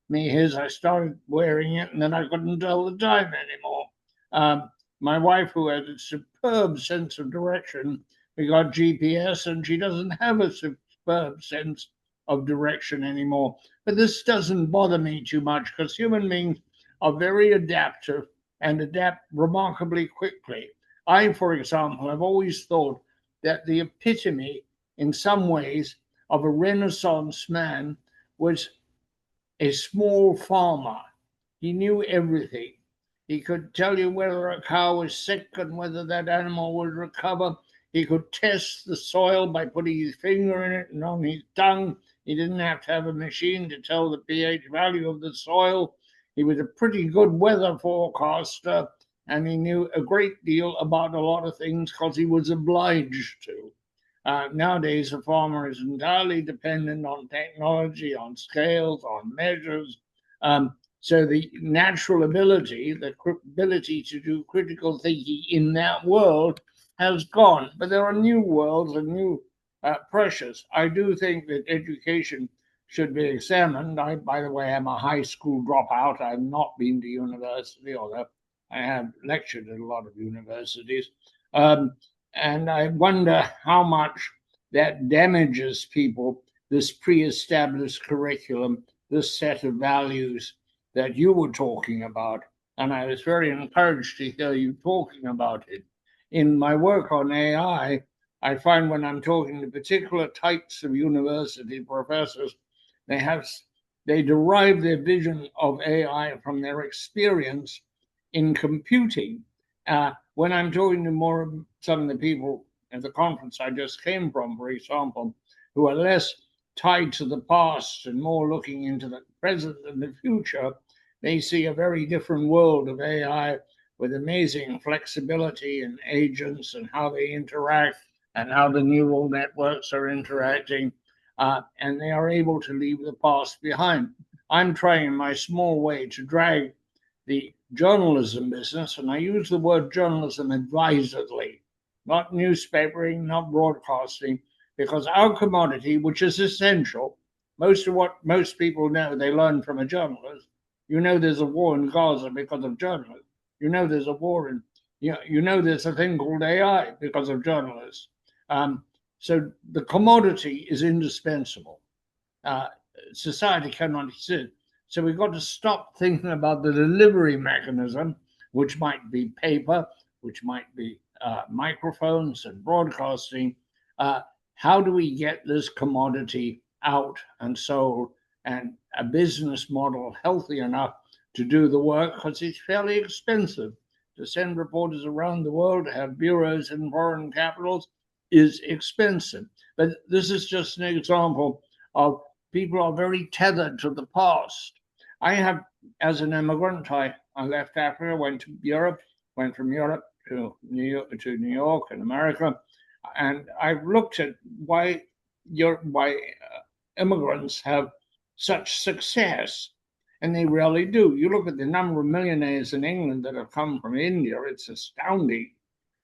[SPEAKER 3] me his. I started wearing it, and then I couldn't tell the time anymore. My wife, who had a superb sense of direction, we got GPS, and she doesn't have a superb sense of direction anymore. But this doesn't bother me too much because human beings are very adaptive and adapt remarkably quickly. I, for example, have always thought that the epitome, in some ways, of a Renaissance man was a small farmer. He knew everything. He could tell you whether a cow was sick and whether that animal would recover. He could test the soil by putting his finger in it and on his tongue. He didn't have to have a machine to tell the pH value of the soil. He was a pretty good weather forecaster, and he knew a great deal about a lot of things because he was obliged to. Nowadays, a farmer is entirely dependent on technology, on scales, on measures. So the natural ability, the ability to do critical thinking in that world has gone. But there are new worlds and new pressures. I do think that education should be examined. I, by the way, am a high school dropout. I've not been to university, although I have lectured at a lot of universities. And I wonder how much that damages people, this pre-established curriculum, this set of values that you were talking about. And I was very encouraged to hear you talking about it. In my work on AI, I find when I'm talking to particular types of university professors, they derive their vision of AI from their experience in computing. When I'm talking to some of the people at the conference I just came from, for example, who are less tied to the past and more looking into the present and the future, they see a very different world of AI with amazing flexibility and agents and how they interact and how the neural networks are interacting, and they are able to leave the past behind. I'm trying in my small way to drag the journalism business, and I use the word journalism advisedly, not newspapering, not broadcasting, because our commodity, which is essential, most of what most people know, they learn from a journalist. You know there's a war in Gaza because of journalists. You know there's a war in, you know there's a thing called AI because of journalists. So the commodity is indispensable. Society cannot exist. So we've got to stop thinking about the delivery mechanism, which might be paper, which might be microphones and broadcasting. How do we get this commodity out and sold and a business model healthy enough to do the work? Because it's fairly expensive to send reporters around the world, to have bureaus in foreign capitals is expensive. But this is just an example of people are very tethered to the past. I have, as an immigrant, I left Africa, went to Europe, went from Europe to New York and America, and I've looked at why immigrants have such success, and they really do. You look at the number of millionaires in England that have come from India; it's astounding.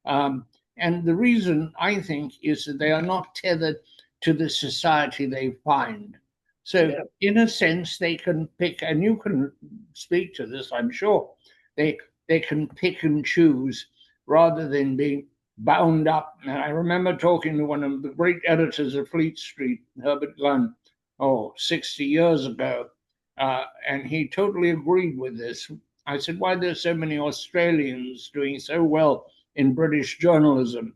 [SPEAKER 3] And the reason, I think, is that they are not tethered to the society they find. So, in a sense, they can pick, and you can speak to this, I'm sure. They can pick and choose rather than being bound up. And I remember talking to one of the great editors of Fleet Street, Herbert Gunn, 60 years ago, and he totally agreed with this. I said, why are there so many Australians doing so well in British journalism?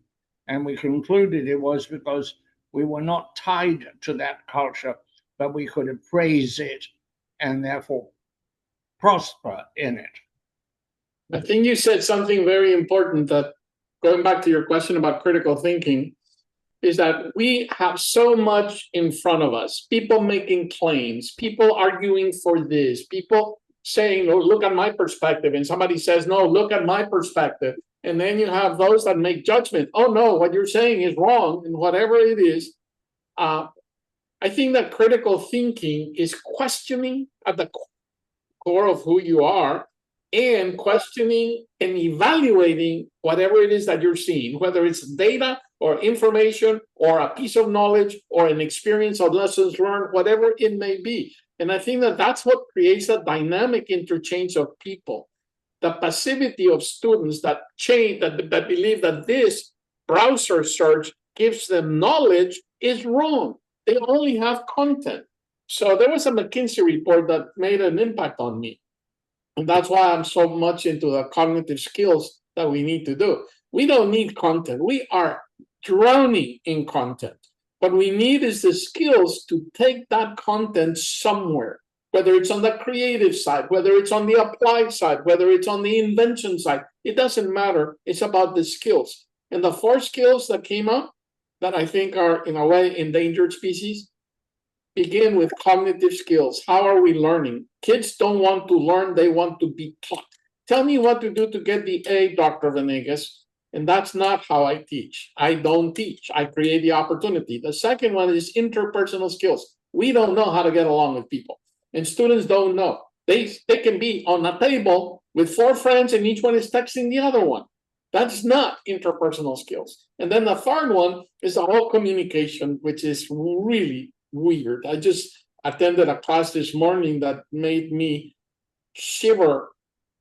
[SPEAKER 3] And we concluded it was because we were not tied to that culture, but we could appraise it and therefore prosper in it.
[SPEAKER 4] I think you said something very important, that going back to your question about critical thinking, is that we have so much in front of us, people making claims, people arguing for this, people saying, oh, look at my perspective, and somebody says, no, look at my perspective. And then you have those that make judgment. Oh, no, what you're saying is wrong, and whatever it is. I think that critical thinking is questioning at the core of who you are, and questioning and evaluating whatever it is that you're seeing, whether it's data or information or a piece of knowledge or an experience of lessons learned, whatever it may be. And I think that that's what creates a dynamic interchange of people. The passivity of students that believe that this browser search gives them knowledge is wrong. They only have content. So there was a McKinsey report that made an impact on me. And that's why I'm so much into the cognitive skills that we need to do. We don't need content. We are drowning in content. What we need is the skills to take that content somewhere, whether it's on the creative side, whether it's on the applied side, whether it's on the invention side. It doesn't matter. It's about the skills. And the 4 skills that came up that I think are, in a way, endangered species, begin with cognitive skills. How are we learning? Kids don't want to learn, they want to be taught. Tell me what to do to get the A, Dr. Vanegas. And that's not how I teach. I don't teach. I create the opportunity. The second one is interpersonal skills. We don't know how to get along with people. And students don't know. They can be on a table with 4 friends and each one is texting the other one. That's not interpersonal skills. And then the third one is the whole communication, which is really weird. I just attended a class this morning that made me shiver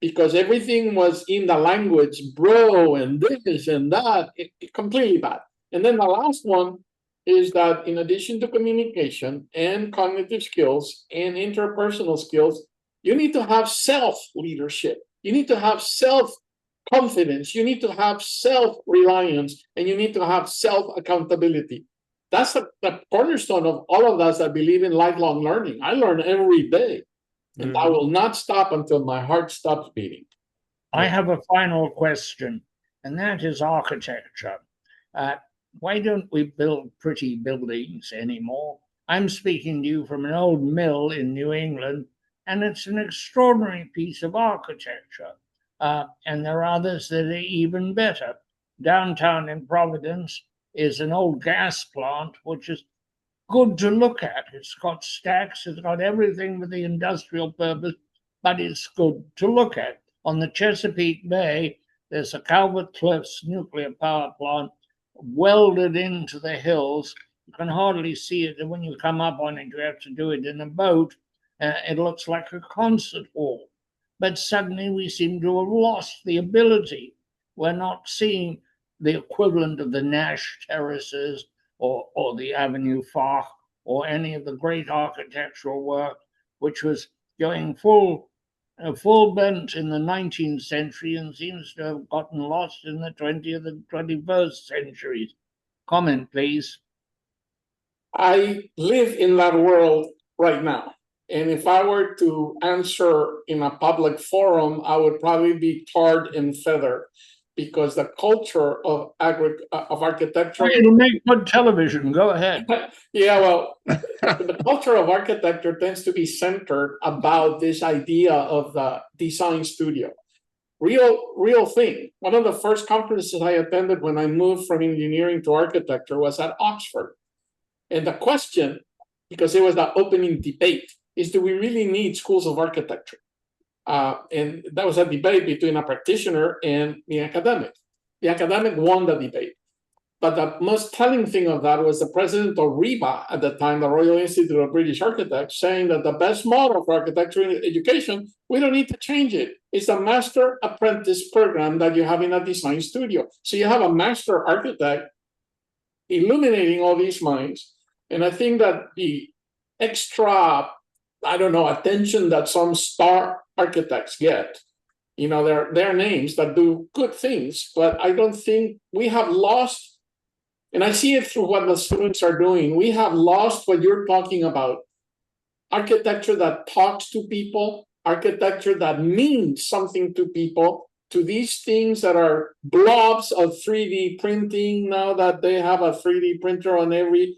[SPEAKER 4] because everything was in the language, bro, and this and that, completely bad. And then the last one is that in addition to communication and cognitive skills and interpersonal skills, you need to have self-leadership. You need to have self-confidence. You need to have self-reliance, and you need to have self-accountability. That's the cornerstone of all of us that believe in lifelong learning. I learn every day, and I will not stop until my heart stops beating.
[SPEAKER 3] I have a final question, and that is architecture. Why don't we build pretty buildings anymore? I'm speaking to you from an old mill in New England, and it's an extraordinary piece of architecture. And there are others that are even better. Downtown in Providence is an old gas plant, which is good to look at. It's got stacks, it's got everything for the industrial purpose, but it's good to look at. On the Chesapeake Bay, there's a Calvert Cliffs nuclear power plant welded into the hills. You can hardly see it, and when you come up on it, you have to do it in a boat. It looks like a concert hall. But suddenly we seem to have lost the ability. We're not seeing the equivalent of the Nash terraces or the Avenue Foch or any of the great architectural work, which was going full bent in the 19th century and seems to have gotten lost in the 20th and 21st centuries. Comment, please.
[SPEAKER 4] I live in that world right now. And if I were to answer in a public forum, I would probably be tarred and feathered, because the culture of architecture.
[SPEAKER 3] It'll make good television. Go ahead.
[SPEAKER 4] Yeah, well, the culture of architecture tends to be centered about this idea of the design studio. Real thing. One of the first conferences I attended when I moved from engineering to architecture was at Oxford. And the question, because it was the opening debate, is do we really need schools of architecture? And that was a debate between a practitioner and the academic. The academic won the debate. But the most telling thing of that was the president of RIBA at the time, the Royal Institute of British Architects, saying that the best model for architecture education, we don't need to change it. It's a master apprentice program that you have in a design studio. So you have a master architect illuminating all these minds. And I think that the extra, I don't know, attention that some star architects get, you know, their names that do good things, but I don't think we have lost. And I see it through what the students are doing. We have lost what you're talking about. Architecture that talks to people, architecture that means something to people, to these things that are blobs of 3D printing now that they have a 3D printer on every,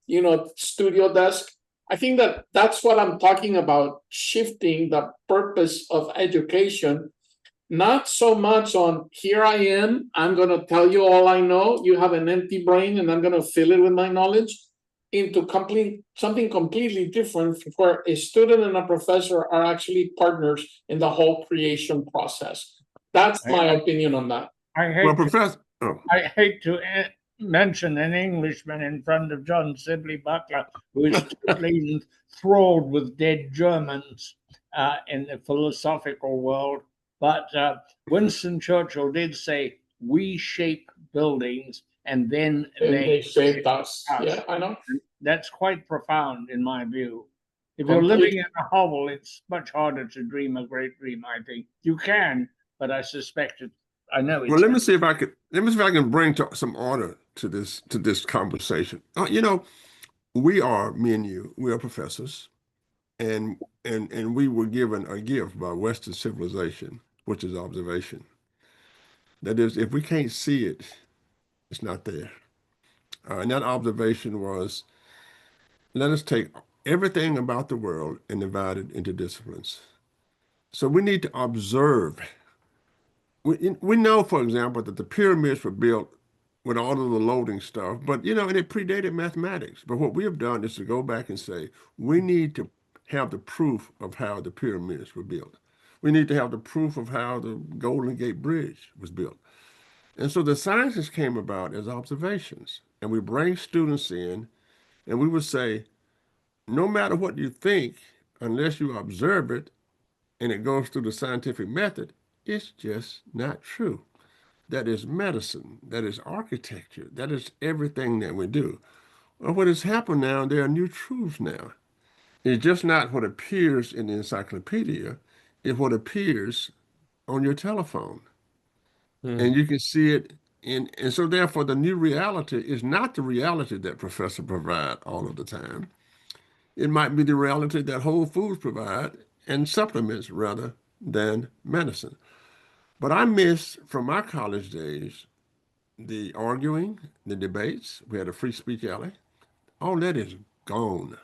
[SPEAKER 4] you know, studio desk. I think that that's what I'm talking about, shifting the purpose of education. Not so much on here I am, I'm going to tell you all I know, you have an empty brain and I'm going to fill it with my knowledge, into something completely different where a student and a professor are actually partners in the whole creation process. That's my opinion on that.
[SPEAKER 3] I hate to mention an Englishman in front of John Sibley Butler, who is totally enthralled with dead Germans in the philosophical world. But Winston Churchill did say, we shape buildings and then
[SPEAKER 4] they shaped us. Yeah, I know.
[SPEAKER 3] That's quite profound in my view. If you're living in a hovel, it's much harder to dream a great dream, I think. You can, but I suspect it. I know it's.
[SPEAKER 2] Well, let me see if I can bring some order to this conversation. You know, me and you, we are professors, and we were given a gift by Western civilization, which is observation. That is, if we can't see it, it's not there. And that observation was, let us take everything about the world and divide it into disciplines. So we need to observe. We know, for example, that the pyramids were built with all of the loading stuff, but, you know, and it predated mathematics. But what we have done is to go back and say, we need to have the proof of how the pyramids were built. We need to have the proof of how the Golden Gate Bridge was built. And so the sciences came about as observations. And we bring students in, and we would say, no matter what you think, unless you observe it, and it goes through the scientific method, it's just not true. That is medicine. That is architecture. That is everything that we do. Well, what has happened now, there are new truths now. It's just not what appears in the encyclopedia. It's what appears on your telephone. And you can see it and so therefore the new reality is not the reality that professors provide all of the time. It might be the reality that Whole Foods provide and supplements rather than medicine. But I miss from my college days the arguing, the debates. We had a free speech alley. All that is gone.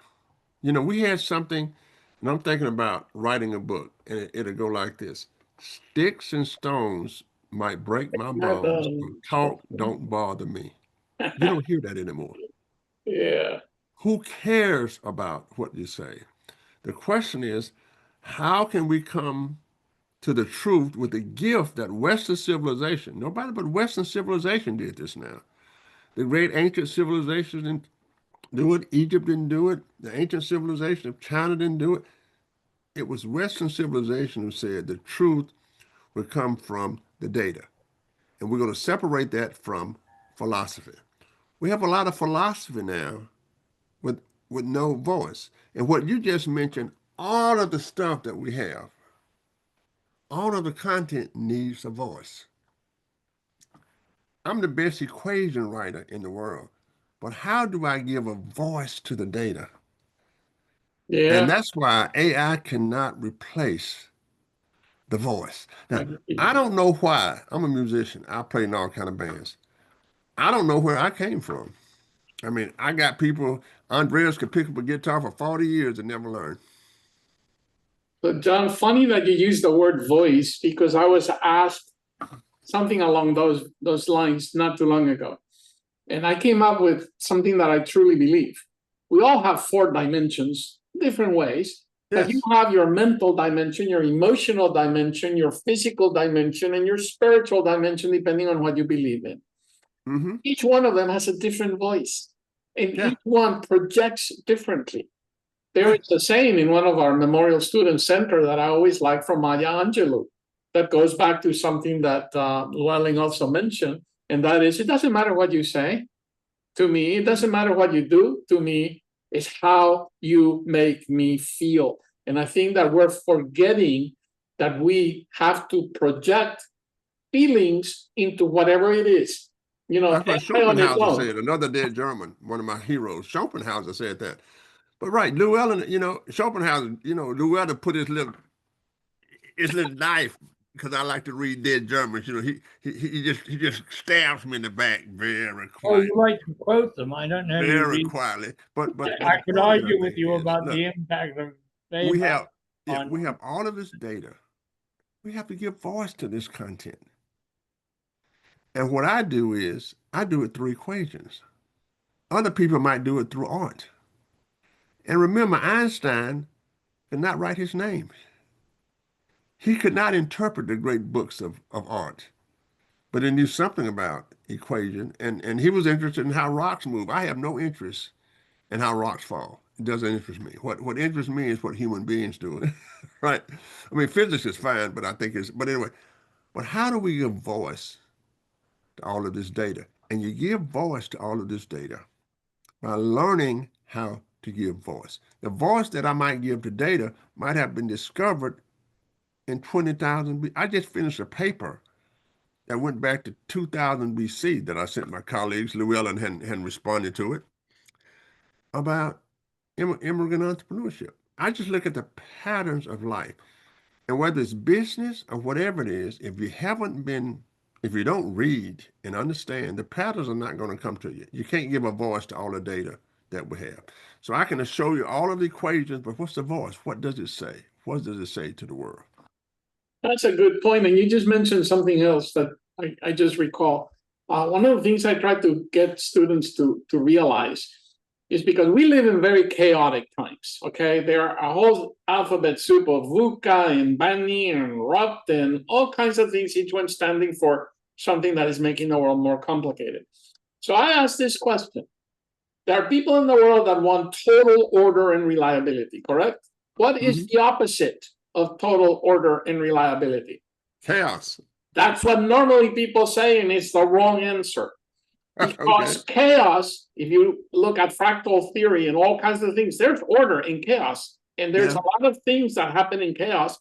[SPEAKER 2] You know, we had something, and I'm thinking about writing a book, and it'll go like this. Sticks and stones might break my bones, but talk don't bother me. You don't hear that anymore.
[SPEAKER 4] Yeah.
[SPEAKER 2] Who cares about what you say? The question is, how can we come to the truth with the gift that Western civilization, nobody but Western civilization did this now. The great ancient civilizations didn't do it. Egypt didn't do it. The ancient civilization of China didn't do it. It was Western civilization who said the truth would come from the data. And we're going to separate that from philosophy. We have a lot of philosophy now with no voice. And what you just mentioned, all of the stuff that we have, all of the content needs a voice. I'm the best equation writer in the world, but how do I give a voice to the data?
[SPEAKER 4] Yeah.
[SPEAKER 2] And that's why AI cannot replace the voice. Now, I don't know why. I'm a musician. I play in all kinds of bands. I don't know where I came from. I mean, I got people, Andreas could pick up a guitar for 40 years and never learn.
[SPEAKER 4] But John, funny that you use the word voice, because I was asked something along those lines not too long ago. And I came up with something that I truly believe. we all have 4 dimensions, different ways. But you have your mental dimension, your emotional dimension, your physical dimension, and your spiritual dimension, depending on what you believe in.
[SPEAKER 2] Mm-hmm.
[SPEAKER 4] Each one of them has a different voice, and each one projects differently. There is a saying in one of our Memorial Student Center that I always like from Maya Angelou that goes back to something that Llewellyn also mentioned, and that is, it doesn't matter what you say to me, it doesn't matter what you do to me, it's how you make me feel. And I think that we're forgetting that we have to project feelings into whatever it is. You know,
[SPEAKER 2] that's what Schopenhauer said, another dead German, one of my heroes. Schopenhauer said that. But right, Llewellyn, you know, Schopenhauer, you know, Llewellyn put his little knife, because I like to read dead Germans, you know, he just stabs me in the back very quietly.
[SPEAKER 3] Oh, you like to quote them. I don't know.
[SPEAKER 2] Very quietly. But
[SPEAKER 3] I could argue with you about the impact of
[SPEAKER 2] we have all of this data. We have to give voice to this content. And what I do is I do it through equations. Other people might do it through art. And remember, Einstein could not write his name. He could not interpret the great books of art, but he knew something about equation, and he was interested in how rocks move. I have no interest in how rocks fall. It doesn't interest me. What interests me is what human beings do, right? I mean, physics is fine, but I think but anyway, but how do we give voice to all of this data? And you give voice to all of this data by learning how to give voice. The voice that I might give to data might have been discovered in 20,000 I just finished a paper that went back to 2000 BC that I sent my colleagues. Llewellyn hadn't responded to it, about immigrant entrepreneurship. I just look at the patterns of life. And whether it's business or whatever it is, if you don't read and understand, the patterns are not going to come to you. You can't give a voice to all the data that we have. So I can show you all of the equations, but what's the voice? What does it say? What does it say to the world?
[SPEAKER 4] That's a good point. And you just mentioned something else that I just recall. One of the things I try to get students to realize is because we live in very chaotic times, okay? There are a whole alphabet soup of VUCA and BANI and RUPT and all kinds of things, each one standing for something that is making the world more complicated. So I ask this question. There are people in the world that want total order and reliability, correct? What is the opposite of total order and reliability?
[SPEAKER 2] Chaos.
[SPEAKER 4] That's what normally people say, and it's the wrong answer. Because chaos, if you look at fractal theory and all kinds of things, there's order in chaos. And there's a lot of things that happen in chaos.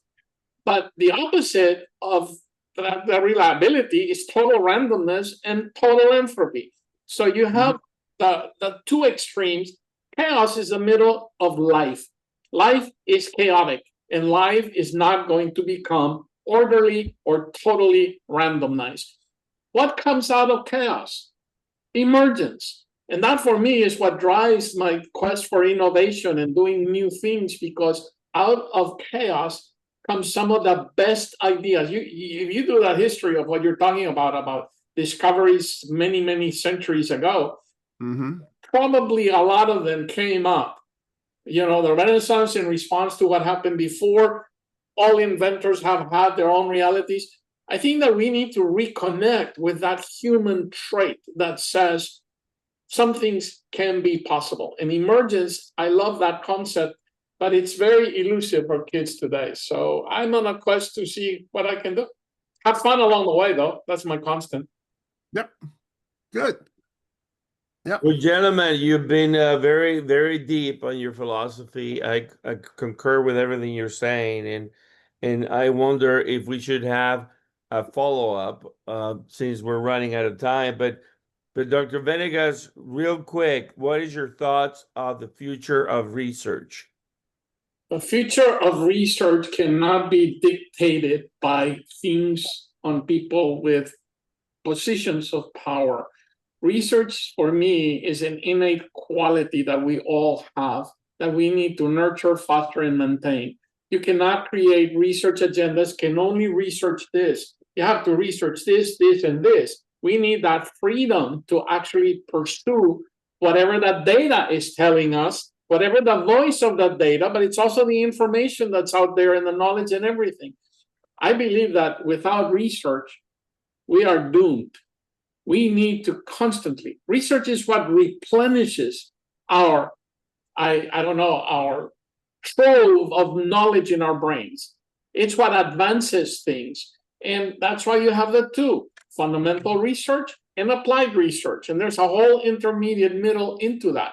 [SPEAKER 4] But the opposite of the reliability is total randomness and total entropy. So you have the two extremes. Chaos is the middle of life. Life is chaotic, and life is not going to become orderly or totally randomized. What comes out of chaos? Emergence. And that for me is what drives my quest for innovation and doing new things, because out of chaos comes some of the best ideas. If you do that history of what you're talking about discoveries many, many centuries ago, probably a lot of them came up. You know, the Renaissance in response to what happened before, all inventors have had their own realities. I think that we need to reconnect with that human trait that says some things can be possible. And emergence, I love that concept, but it's very elusive for kids today. So I'm on a quest to see what I can do. Have fun along the way, though. That's my constant.
[SPEAKER 2] Yep. Good. Yep.
[SPEAKER 1] Well, gentlemen, you've been very, very deep on your philosophy. I concur with everything you're saying, and I wonder if we should have a follow-up since we're running out of time. But Dr. Vanegas, real quick, what is your thoughts of the future of research?
[SPEAKER 4] The future of research cannot be dictated by things on people with positions of power. Research, for me, is an innate quality that we all have, that we need to nurture, foster, and maintain. You cannot create research agendas, can only research this. You have to research this, this, and this. We need that freedom to actually pursue whatever that data is telling us, whatever the voice of that data, but it's also the information that's out there and the knowledge and everything. I believe that without research, we are doomed. We need to constantly, research is what replenishes our, I don't know, our trove of knowledge in our brains. It's what advances things. And that's why you have the two, fundamental research and applied research. And there's a whole intermediate middle into that.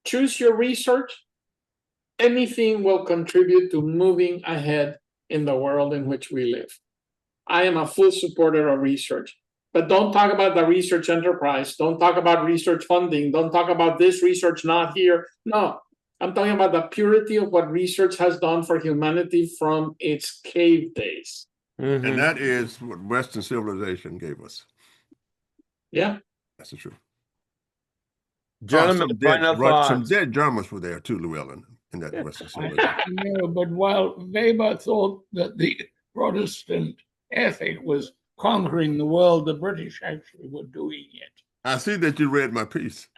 [SPEAKER 4] Choose your research. Anything will contribute to moving ahead in the world in which we live. I am a full supporter of research, but don't talk about the research enterprise. Don't talk about research funding. Don't talk about this research not here. No, I'm talking about the purity of what research has done for humanity from its cave days.
[SPEAKER 1] Mhm.
[SPEAKER 2] And that is what Western civilization gave us.
[SPEAKER 4] Yeah.
[SPEAKER 2] That's the truth.
[SPEAKER 1] Gentlemen, final
[SPEAKER 2] Some
[SPEAKER 1] thoughts.
[SPEAKER 2] dead Germans were there too, Llewellyn, in that Western civilization.
[SPEAKER 3] No, but while Weber thought that the Protestant ethic was conquering the world, the British actually were doing it.
[SPEAKER 2] I see that you read my piece.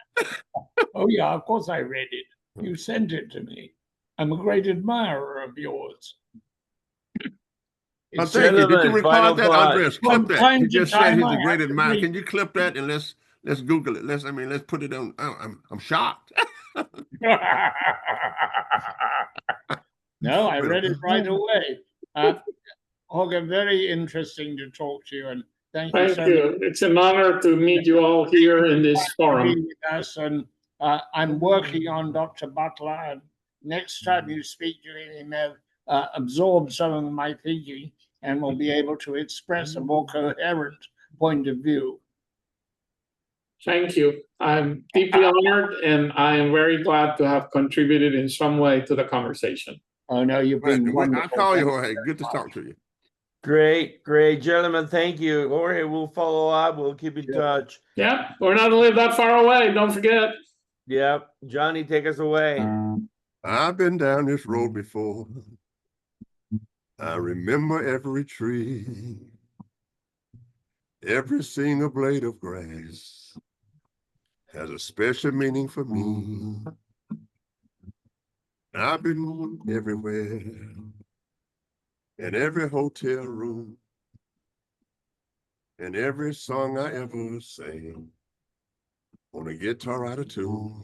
[SPEAKER 3] Oh, yeah, of course I read it. You sent it to me. I'm a great admirer of yours.
[SPEAKER 2] Oh,
[SPEAKER 3] It's
[SPEAKER 2] thank you. Did you
[SPEAKER 1] Gentlemen,
[SPEAKER 2] record
[SPEAKER 1] final
[SPEAKER 2] that,
[SPEAKER 1] thought.
[SPEAKER 2] Andres?
[SPEAKER 3] From
[SPEAKER 2] Clip that.
[SPEAKER 3] time
[SPEAKER 2] He
[SPEAKER 3] to
[SPEAKER 2] just said
[SPEAKER 3] time,
[SPEAKER 2] he's
[SPEAKER 3] I
[SPEAKER 2] a great
[SPEAKER 3] have to
[SPEAKER 2] admirer.
[SPEAKER 3] read.
[SPEAKER 2] Can you clip that and let's Google it. Let's put it on. I'm shocked.
[SPEAKER 3] No, I read it right away. Jorge, very interesting to talk to you, and thank you
[SPEAKER 4] Thank
[SPEAKER 3] so much
[SPEAKER 4] you. It's an honor to meet you all here in this
[SPEAKER 3] for being
[SPEAKER 4] forum.
[SPEAKER 3] with us. And I'm working on Dr. Butler, and next time you speak to him, he may have absorbed some of my thinking and will be able to express a more coherent point of view.
[SPEAKER 4] Thank you. I'm deeply honored, and I am very glad to have contributed in some way to the conversation.
[SPEAKER 3] Oh, no, you've been
[SPEAKER 2] I'll
[SPEAKER 3] wonderful.
[SPEAKER 2] call you,
[SPEAKER 3] Thank
[SPEAKER 2] Jorge. Good to talk to you.
[SPEAKER 1] Great, great. Gentlemen, thank you. Jorge, we'll follow up. We'll keep in touch.
[SPEAKER 4] Yeah, we're not live that far away. Don't forget.
[SPEAKER 1] Yep. Johnny, take us away.
[SPEAKER 2] I've been down this road before. I remember every tree, every single blade of grass has a special meaning for me. I've been everywhere, in every hotel room, in every song I ever sang, on a guitar out of tune.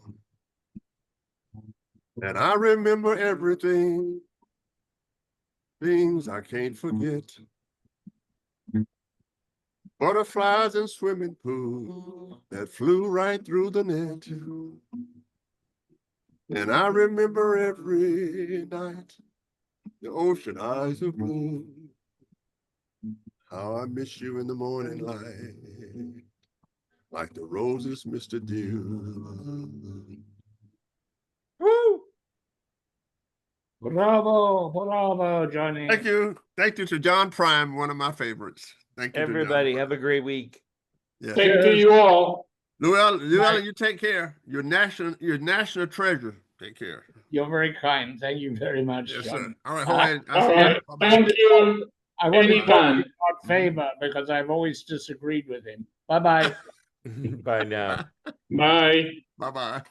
[SPEAKER 2] And I remember everything, things I can't forget. Butterflies in swimming pools that flew right through the net. And I remember every night, the ocean eyes of blue. How I miss you in the morning light, like the roses miss the dew.
[SPEAKER 1] Woo!
[SPEAKER 3] Bravo, bravo, Johnny.
[SPEAKER 2] Thank you. Thank you to John Prime, one of my favorites. Thank you.
[SPEAKER 1] Everybody, have a great week.
[SPEAKER 2] Yeah.
[SPEAKER 4] Thank to you all.
[SPEAKER 2] Llewellyn, you take care. Your national treasure. Take care.
[SPEAKER 3] You're very kind. Thank you very much,
[SPEAKER 2] Yes,
[SPEAKER 3] Johnny.
[SPEAKER 2] sir. All right, Jorge.
[SPEAKER 4] All right. Thank you.
[SPEAKER 3] I want to talk
[SPEAKER 4] Anytime.
[SPEAKER 3] about Faber because I've always disagreed with him. Bye-bye.
[SPEAKER 1] Bye now.
[SPEAKER 4] Bye.
[SPEAKER 2] Bye-bye.